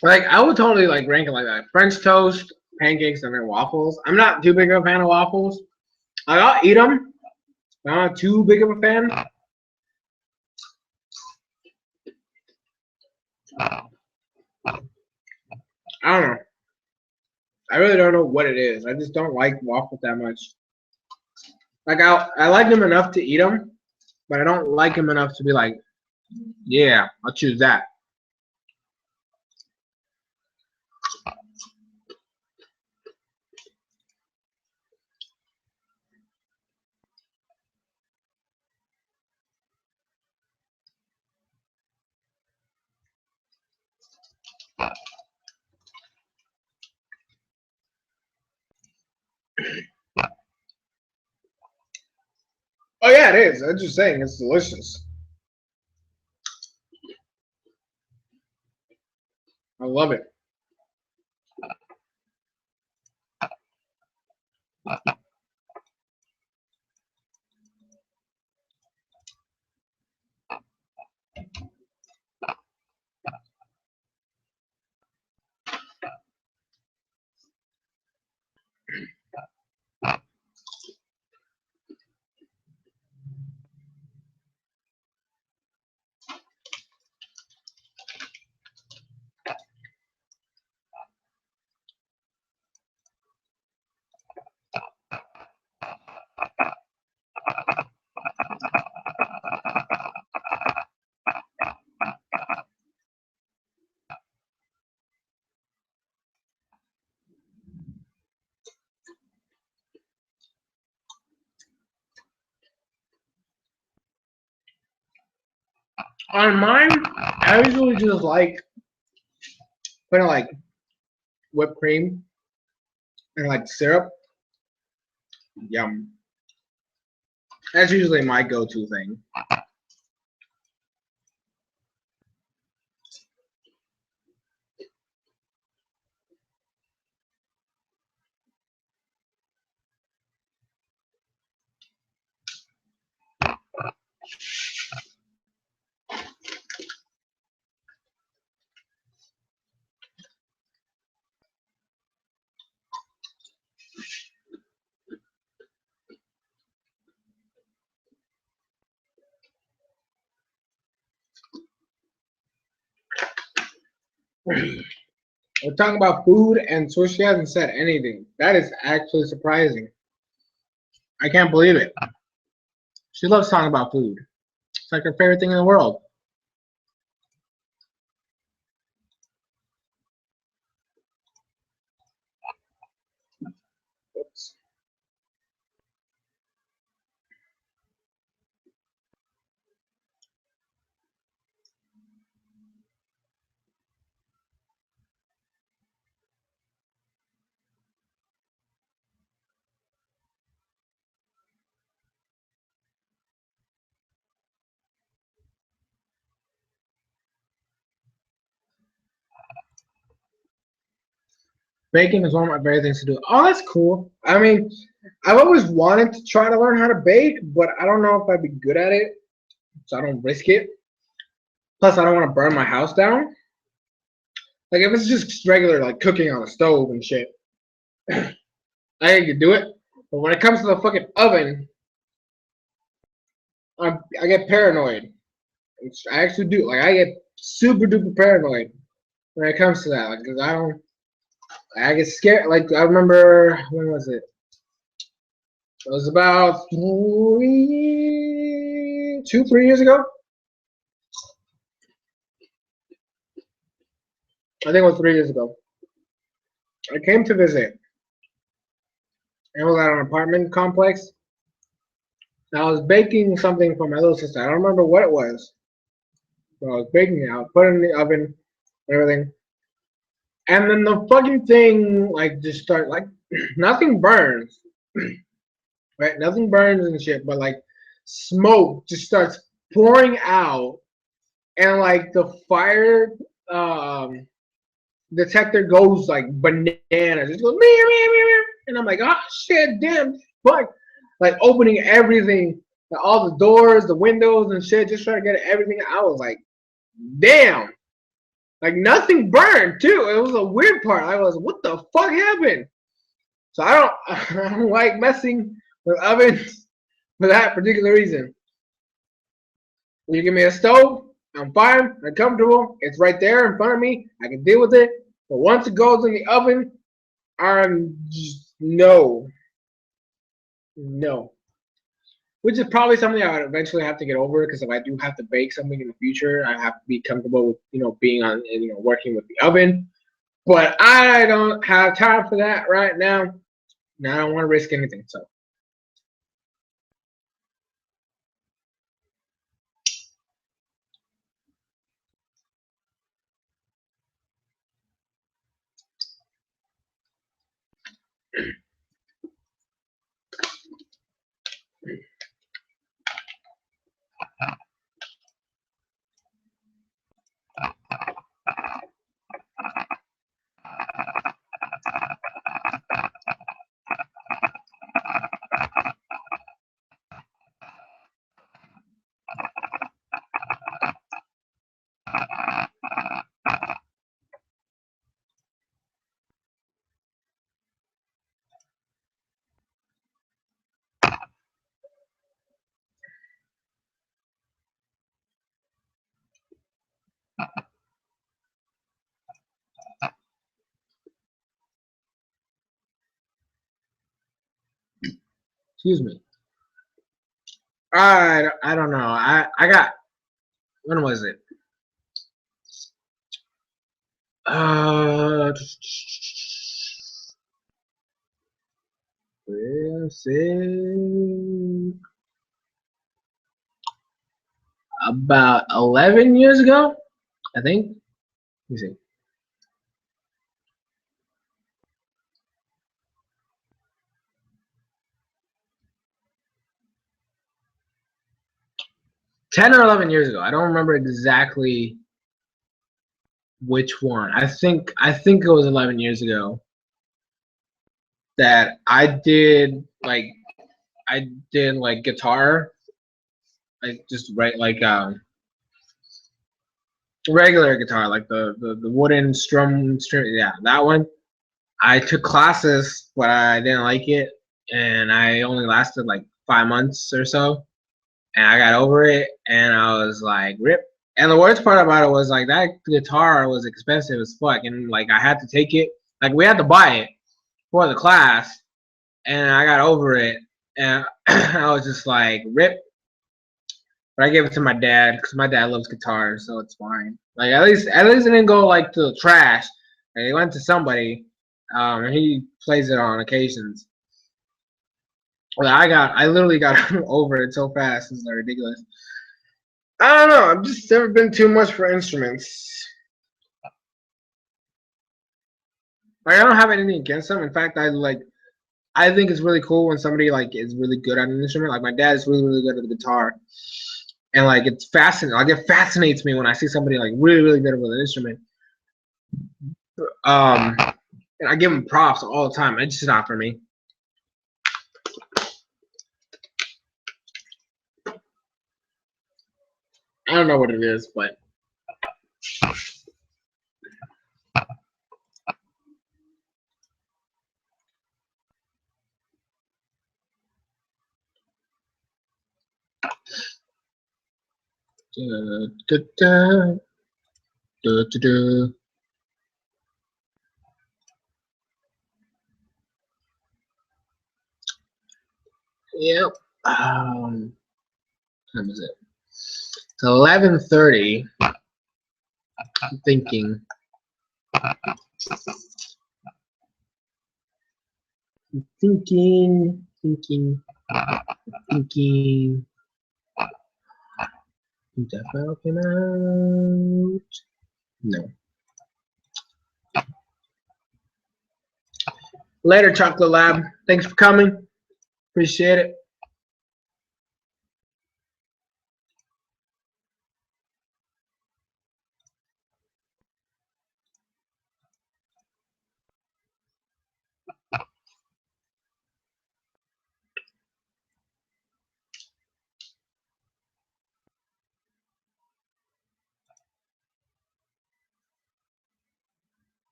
Speaker 1: Like, I would totally like rank it like that: French toast, pancakes, and then waffles. I'm not too big of a fan of waffles. Like, I'll eat them, but I'm not too big of a fan. I don't know. I really don't know what it is. I just don't like waffles that much. Like, I like them enough to eat them, but I don't like them enough to be like, yeah, I'll choose that. Oh yeah, it is. I'm just saying, it's delicious. I love it. On mine, I usually just like putting like whipped cream and like syrup. Yum. That's usually my go-to thing. We're talking about food, and so she hasn't said anything. That is actually surprising. I can't believe it. She loves talking about food. It's like her favorite thing in the world. Oops. Baking is one of my favorite things to do. Oh, that's cool. I mean, I've always wanted to try to learn how to bake, but I don't know if I'd be good at it, so I don't risk it. Plus, I don't want to burn my house down. Like if it's just regular like cooking on a stove and shit, I can do it. But when it comes to the fucking oven, I get paranoid. I actually do. Like I get super duper paranoid when it comes to that. Like, cause I get scared. Like I remember when was it? It was about 3 years ago. I think it was 3 years ago. I came to visit. And it was at an apartment complex. And I was baking something for my little sister. I don't remember what it was. But I was baking it. I put it in the oven and everything. And then the fucking thing like just start like nothing burns. Right? Nothing burns and shit, but like smoke just starts pouring out and like the fire detector goes like bananas. It goes meow, meow, meow, and I'm like, oh shit, damn, fuck. Like opening everything, all the doors, the windows and shit, just trying to get everything. I was like, damn. Like nothing burned too. It was a weird part. I was, what the fuck happened? So I don't like messing with ovens for that particular reason. When you give me a stove, I'm fine, I'm comfortable. It's right there in front of me. I can deal with it. But once it goes in the oven, I'm just no. Which is probably something I would eventually have to get over because if I do have to bake something in the future, I have to be comfortable with being on working with the oven. But I don't have time for that right now. And I don't want to risk anything. So excuse me. I don't know. I got when was it? Let's see. About 11 years ago, I think. Let me see. 10 or 11 years ago. I don't remember exactly which one. I think it was 11 years ago that I did like guitar, like just regular guitar, like the wooden strum, yeah, that one. I took classes, but I didn't like it, and I only lasted like 5 months or so, and I got over it, and I was like, rip. And the worst part about it was like that guitar was expensive as fuck, and like I had to take it, like we had to buy it for the class, and I got over it, and I was just like, rip. But I gave it to my dad because my dad loves guitars, so it's fine. Like at least it didn't go like to the trash. Like, it went to somebody, and he plays it on occasions. Well, I literally got over it so fast. It's like ridiculous. I don't know. I've just never been too much for instruments. Like I don't have anything against them. In fact, I think it's really cool when somebody like is really good at an instrument. Like my dad is really good at the guitar, and like it's fascinating. Like it fascinates me when I see somebody like really good with an instrument. Um, And I give them props all the time. It's just not for me. I don't know what it is, but yep. Time is it? It's 11:30. I'm thinking. Thinking. Is that Falcon out? No. Later, Chocolate Lab. Thanks for coming. Appreciate it.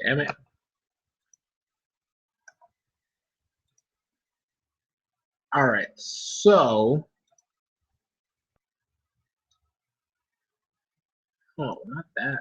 Speaker 1: Damn it. All right, so. Oh, not that.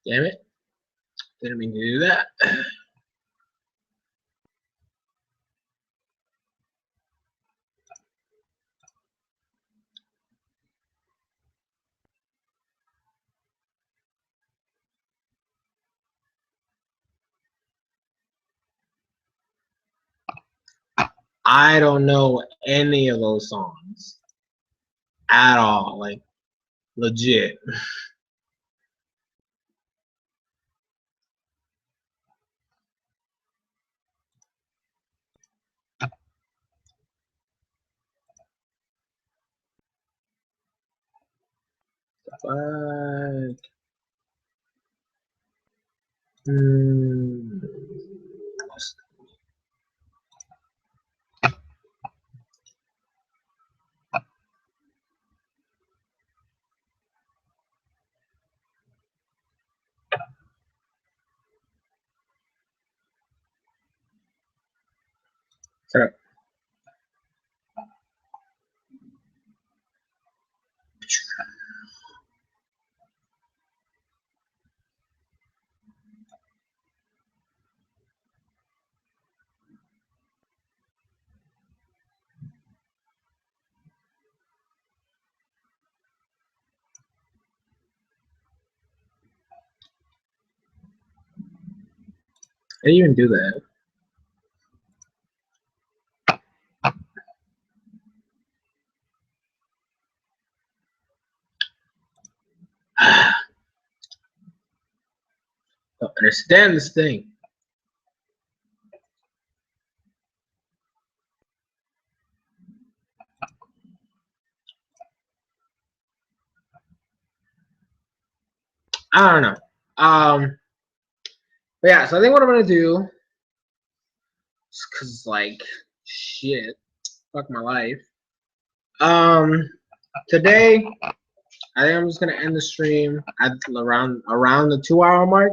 Speaker 1: Damn it. Didn't mean to do that. I don't know any of those songs at all. Like, legit. But, How do you even do that? Don't understand this thing. I don't know. But yeah, so I think what I'm gonna do, cause like shit, fuck my life. Today I think I'm just gonna end the stream at around the 2 hour mark,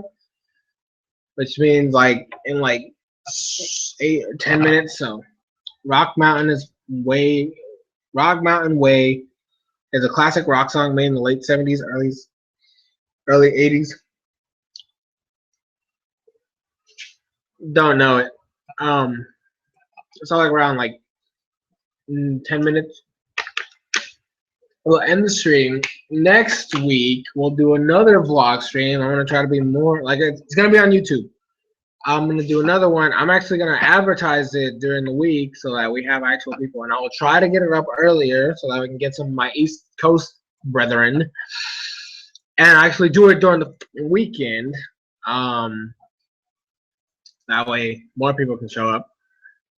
Speaker 1: which means like in like 8 or 10 minutes. So Rock Mountain Way is a classic rock song made in the late 70s, early 80s. Don't know it. It's all like around like 10 minutes. We'll end the stream. Next week, we'll do another vlog stream. I'm going to try to be more, like, it's going to be on YouTube. I'm going to do another one. I'm actually going to advertise it during the week so that we have actual people. And I will try to get it up earlier so that we can get some of my East Coast brethren. And actually do it during the weekend. That way, more people can show up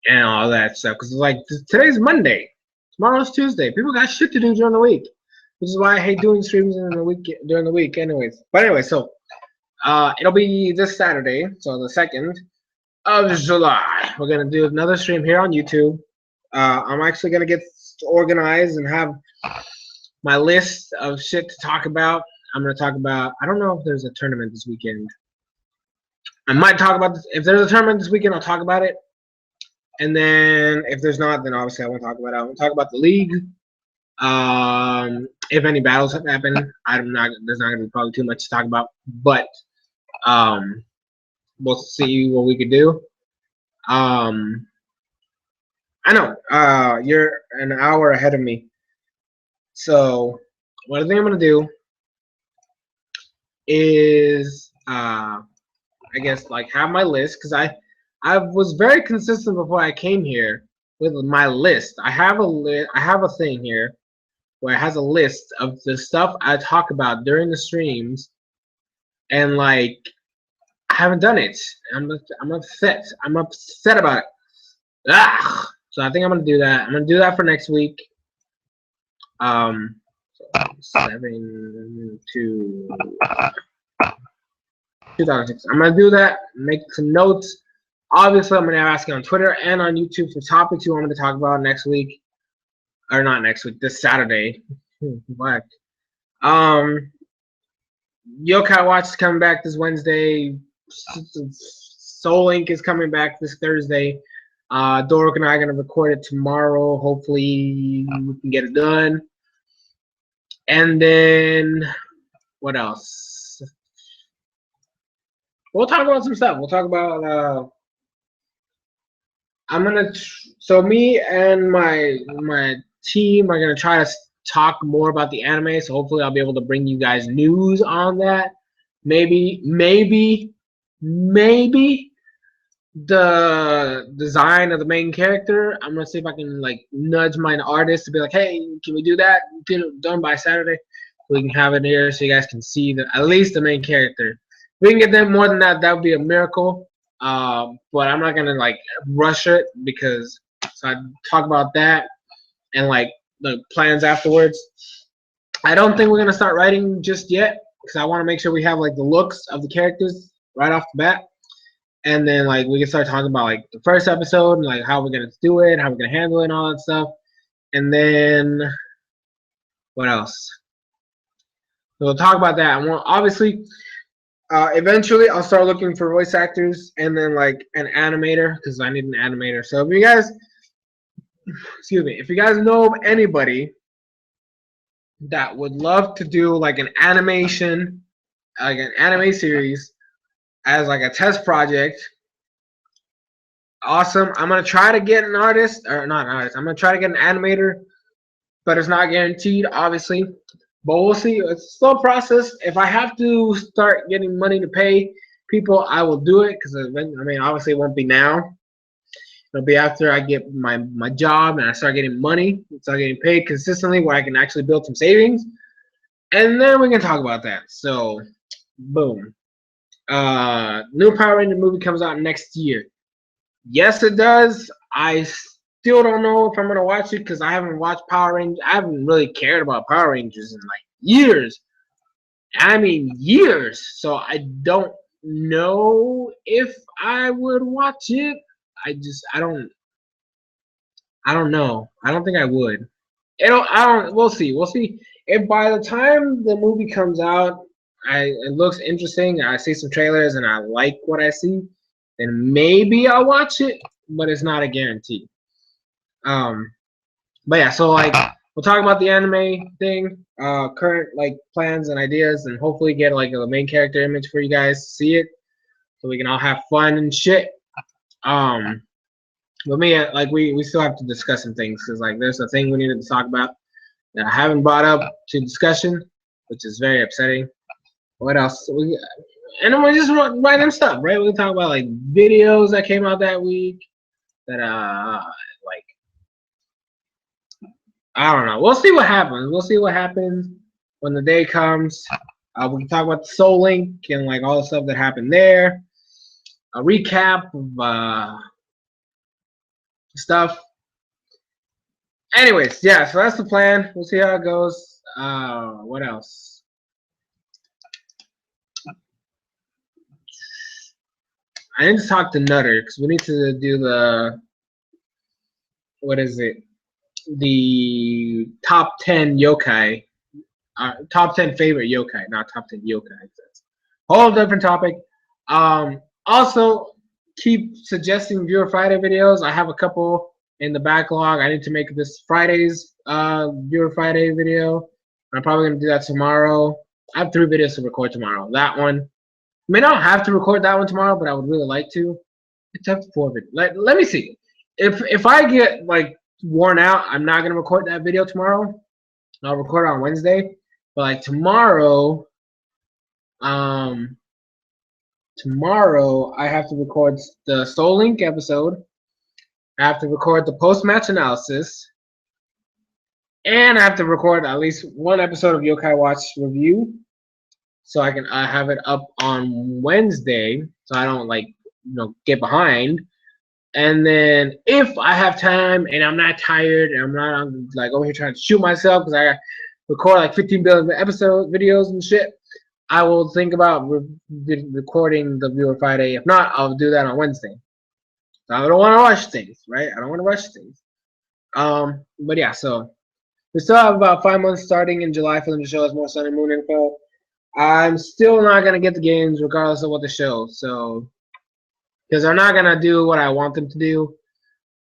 Speaker 1: and all that stuff. Because, like, today's Monday. Tomorrow's Tuesday. People got shit to do during the week, which is why I hate doing streams during the week, anyways. But anyway, so it'll be this Saturday, so the 2nd of July. We're gonna do another stream here on YouTube. I'm actually gonna get organized and have my list of shit to talk about. I'm gonna talk about. I don't know if there's a tournament this weekend. I might talk about this. If there's a tournament this weekend, I'll talk about it. And then if there's not, then obviously I won't talk about it. I won't talk about the league. If any battles have happened, there's not going to be probably too much to talk about. But we'll see what we could do. I know you're an hour ahead of me. So what I think I'm going to do is, I guess, like have my list because I was very consistent before I came here with my list. I have a thing here where it has a list of the stuff I talk about during the streams, and like I haven't done it. I'm upset. I'm upset about it. Ah! So I think I'm gonna do that. I'm gonna do that for next week. 7 to 2006. I'm gonna do that. Make some notes. Obviously, I'm going to ask you on Twitter and on YouTube for topics you want me to talk about next week. Or not next week, this Saturday. What? Yokai Watch is coming back this Wednesday. Soul Inc. is coming back this Thursday. Dork and I are going to record it tomorrow. Hopefully, we can get it done. And then, what else? We'll talk about some stuff. We'll talk about... so me and my team are gonna try to talk more about the anime. So hopefully I'll be able to bring you guys news on that. Maybe the design of the main character. I'm gonna see if I can like nudge my artist to be like, hey, can we do that? Get it done by Saturday. We can have it here so you guys can see at least the main character. If we can get them more than that, that would be a miracle. But I'm not gonna like rush it because so I talk about that and like the plans afterwards. I don't think we're gonna start writing just yet because I want to make sure we have like the looks of the characters right off the bat, and then like we can start talking about like the first episode and like how we're gonna do it, how we're gonna handle it, and all that stuff. And then what else? So we'll talk about that. And we'll obviously. Eventually, I'll start looking for voice actors and then like an animator because I need an animator. So if you guys, if you guys know of anybody that would love to do like an animation, like an anime series as like a test project, awesome. I'm gonna try to get an artist, or not an artist. I'm gonna try to get an animator, but it's not guaranteed, obviously. But we'll see. It's a slow process. If I have to start getting money to pay people, I will do it because I mean, obviously, it won't be now. It'll be after I get my job and I start getting money, start getting paid consistently, where I can actually build some savings, and then we can talk about that. So, boom. New Power Ranger movie comes out next year. Yes, it does. I still don't know if I'm gonna watch it because I haven't watched Power Rangers. I haven't really cared about Power Rangers in like years. I mean years. So I don't know if I would watch it. I don't know. I don't think I would. We'll see. We'll see if by the time the movie comes out, it looks interesting, I see some trailers and I like what I see, then maybe I'll watch it, but it's not a guarantee. But yeah, so like we'll talk about the anime thing, current like plans and ideas, and hopefully get like a main character image for you guys to see it, so we can all have fun and shit. But me, like we still have to discuss some things because like there's a thing we needed to talk about that I haven't brought up to discussion, which is very upsetting. What else? And then we just random stuff, right? We talk about like videos that came out that week that like I don't know. We'll see what happens. We'll see what happens when the day comes. We can talk about the Soul Link and like all the stuff that happened there. A recap of stuff. Anyways, yeah, so that's the plan. We'll see how it goes. What else? I need to talk to Nutter because we need to do the, what is it? The top 10 yokai, top 10 favorite yokai, not top 10 yokai. That's a whole different topic. Also, keep suggesting Viewer Friday videos. I have a couple in the backlog. I need to make this Friday's Viewer Friday video. I'm probably going to do that tomorrow. I have 3 videos to record tomorrow. That one. I may not have to record that one tomorrow, but I would really like to. It's up to 4 videos. Let me see. If I get like worn out, I'm not gonna record that video tomorrow. I'll record it on Wednesday. But like tomorrow, tomorrow I have to record the Soul Link episode. I have to record the post-match analysis, and I have to record at least 1 episode of Yokai Watch review, so I can have it up on Wednesday, so I don't like get behind. And then if I have time and I'm not tired and I'm like over here trying to shoot myself because I record like 15 billion episode videos and shit, I will think about recording the Viewer Friday. If not, I'll do that on Wednesday. So I don't want to rush things, right? I don't want to rush things. But yeah, so we still have about 5 months starting in July for them to show us more Sun and Moon info. I'm still not gonna get the games regardless of what they show. So because they're not gonna do what I want them to do.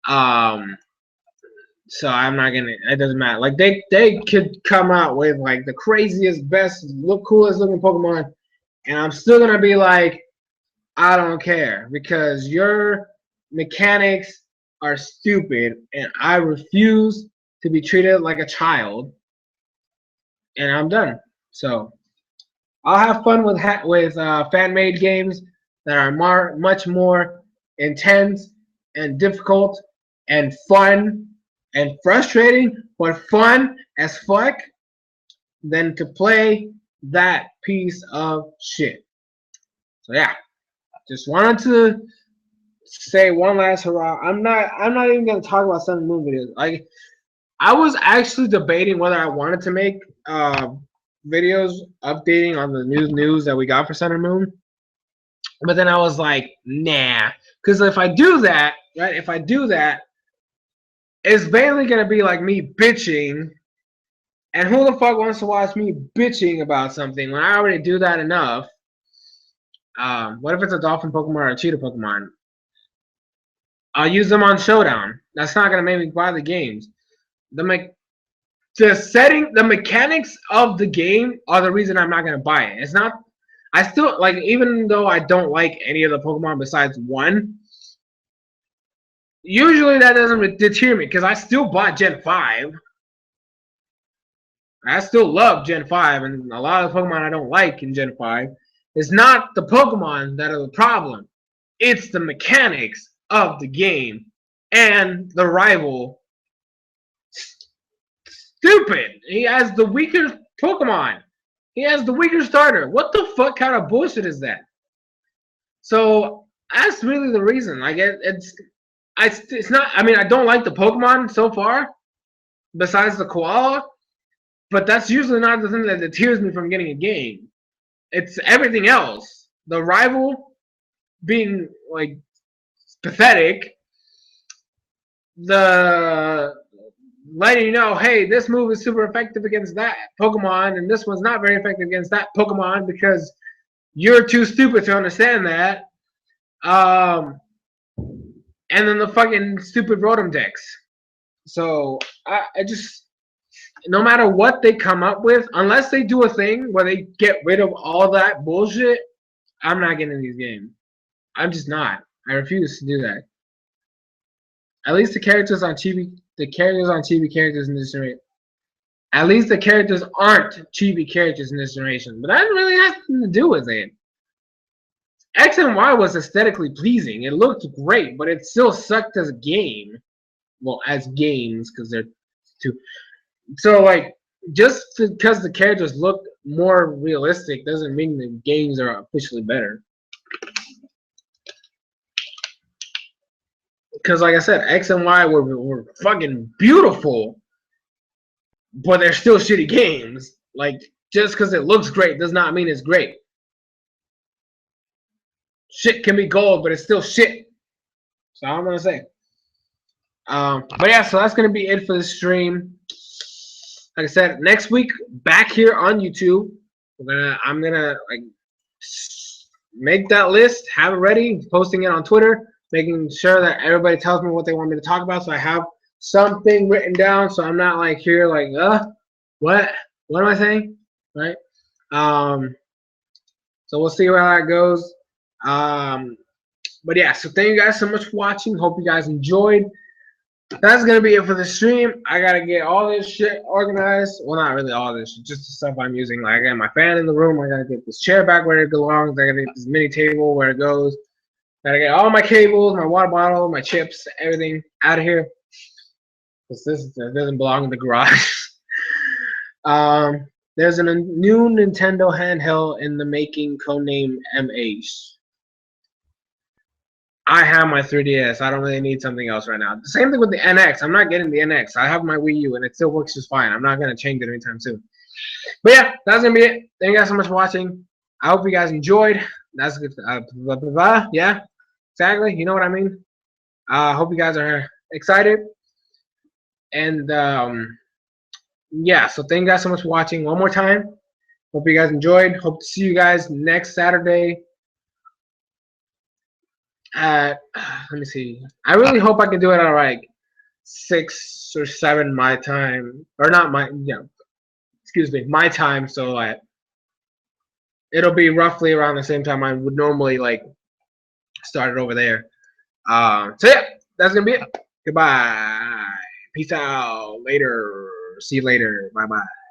Speaker 1: So I'm not gonna. It doesn't matter. Like they could come out with like the craziest, best, coolest looking Pokemon, and I'm still gonna be like, I don't care because your mechanics are stupid, and I refuse to be treated like a child. And I'm done. So I'll have fun with fan-made games that are much more intense and difficult and fun and frustrating, but fun as fuck, than to play that piece of shit. So yeah, just wanted to say one last hurrah. I'm not even gonna talk about Sun and Moon videos. Like I was actually debating whether I wanted to make videos updating on the news that we got for Sun and Moon. But then I was like, nah. Because if I do that, right, it's mainly going to be like me bitching. And who the fuck wants to watch me bitching about something when I already do that enough? What if it's a dolphin Pokemon or a cheetah Pokemon? I'll use them on Showdown. That's not going to make me buy the games. The mechanics of the game are the reason I'm not going to buy it. It's not. I still like, even though I don't like any of the Pokemon besides one, usually that doesn't deter me because I still bought Gen 5. I still love Gen 5, and a lot of the Pokemon I don't like in Gen 5. It's not the Pokemon that are the problem. It's the mechanics of the game and the rival. Stupid. He has the weaker Pokemon. He has the weaker starter. What the fuck kind of bullshit is that? So that's really the reason. Like it's not. I mean, I don't like the Pokemon so far, besides the koala. But that's usually not the thing that deters me from getting a game. It's everything else. The rival being like pathetic. The letting you know, hey, this move is super effective against that Pokemon, and this one's not very effective against that Pokemon because you're too stupid to understand that. And then the fucking stupid Rotom decks. So I just, no matter what they come up with, unless they do a thing where they get rid of all that bullshit, I'm not getting these games. I'm just not. I refuse to do that. At least the characters on Chibi, characters in this generation. At least the characters aren't chibi characters in this generation. But that didn't really have nothing to do with it. X and Y was aesthetically pleasing. It looked great, but it still sucked as a game. Well, as games, because they're two. So, like, just because the characters look more realistic doesn't mean the games are officially better. Because, like I said, X and Y were fucking beautiful, but they're still shitty games. Like, just because it looks great does not mean it's great. Shit can be gold, but it's still shit. So I'm gonna say. But yeah, so that's gonna be it for the stream. Like I said, next week back here on YouTube, I'm gonna like make that list, have it ready, posting it on Twitter, making sure that everybody tells me what they want me to talk about, so I have something written down, so I'm not like here like what am I saying, right? So we'll see where that goes. But yeah, so thank you guys so much for watching. Hope you guys enjoyed. That's gonna be it for the stream. I gotta get all this shit organized. Well, not really all this shit, just the stuff I'm using. Like, I got my fan in the room. I gotta get this chair back where it belongs. I gotta get this mini table where it goes. Gotta get all my cables, my water bottle, my chips, everything out of here. Because this doesn't belong in the garage. There's a new Nintendo handheld in the making, codename MH. I have my 3DS. I don't really need something else right now. The same thing with the NX. I'm not getting the NX. I have my Wii U, and it still works just fine. I'm not going to change it anytime soon. But yeah, that's going to be it. Thank you guys so much for watching. I hope you guys enjoyed. That's good. Yeah, exactly. You know what I mean? I hope you guys are excited. And yeah, so thank you guys so much for watching one more time. Hope you guys enjoyed. Hope to see you guys next Saturday. Let me see. I really hope I can do it at like 6 or 7 my time, or not my, excuse me, my time. So like, it'll be roughly around the same time I would normally like start it over there. So yeah, that's gonna be it. Goodbye. Peace out. Later. See you later. Bye bye.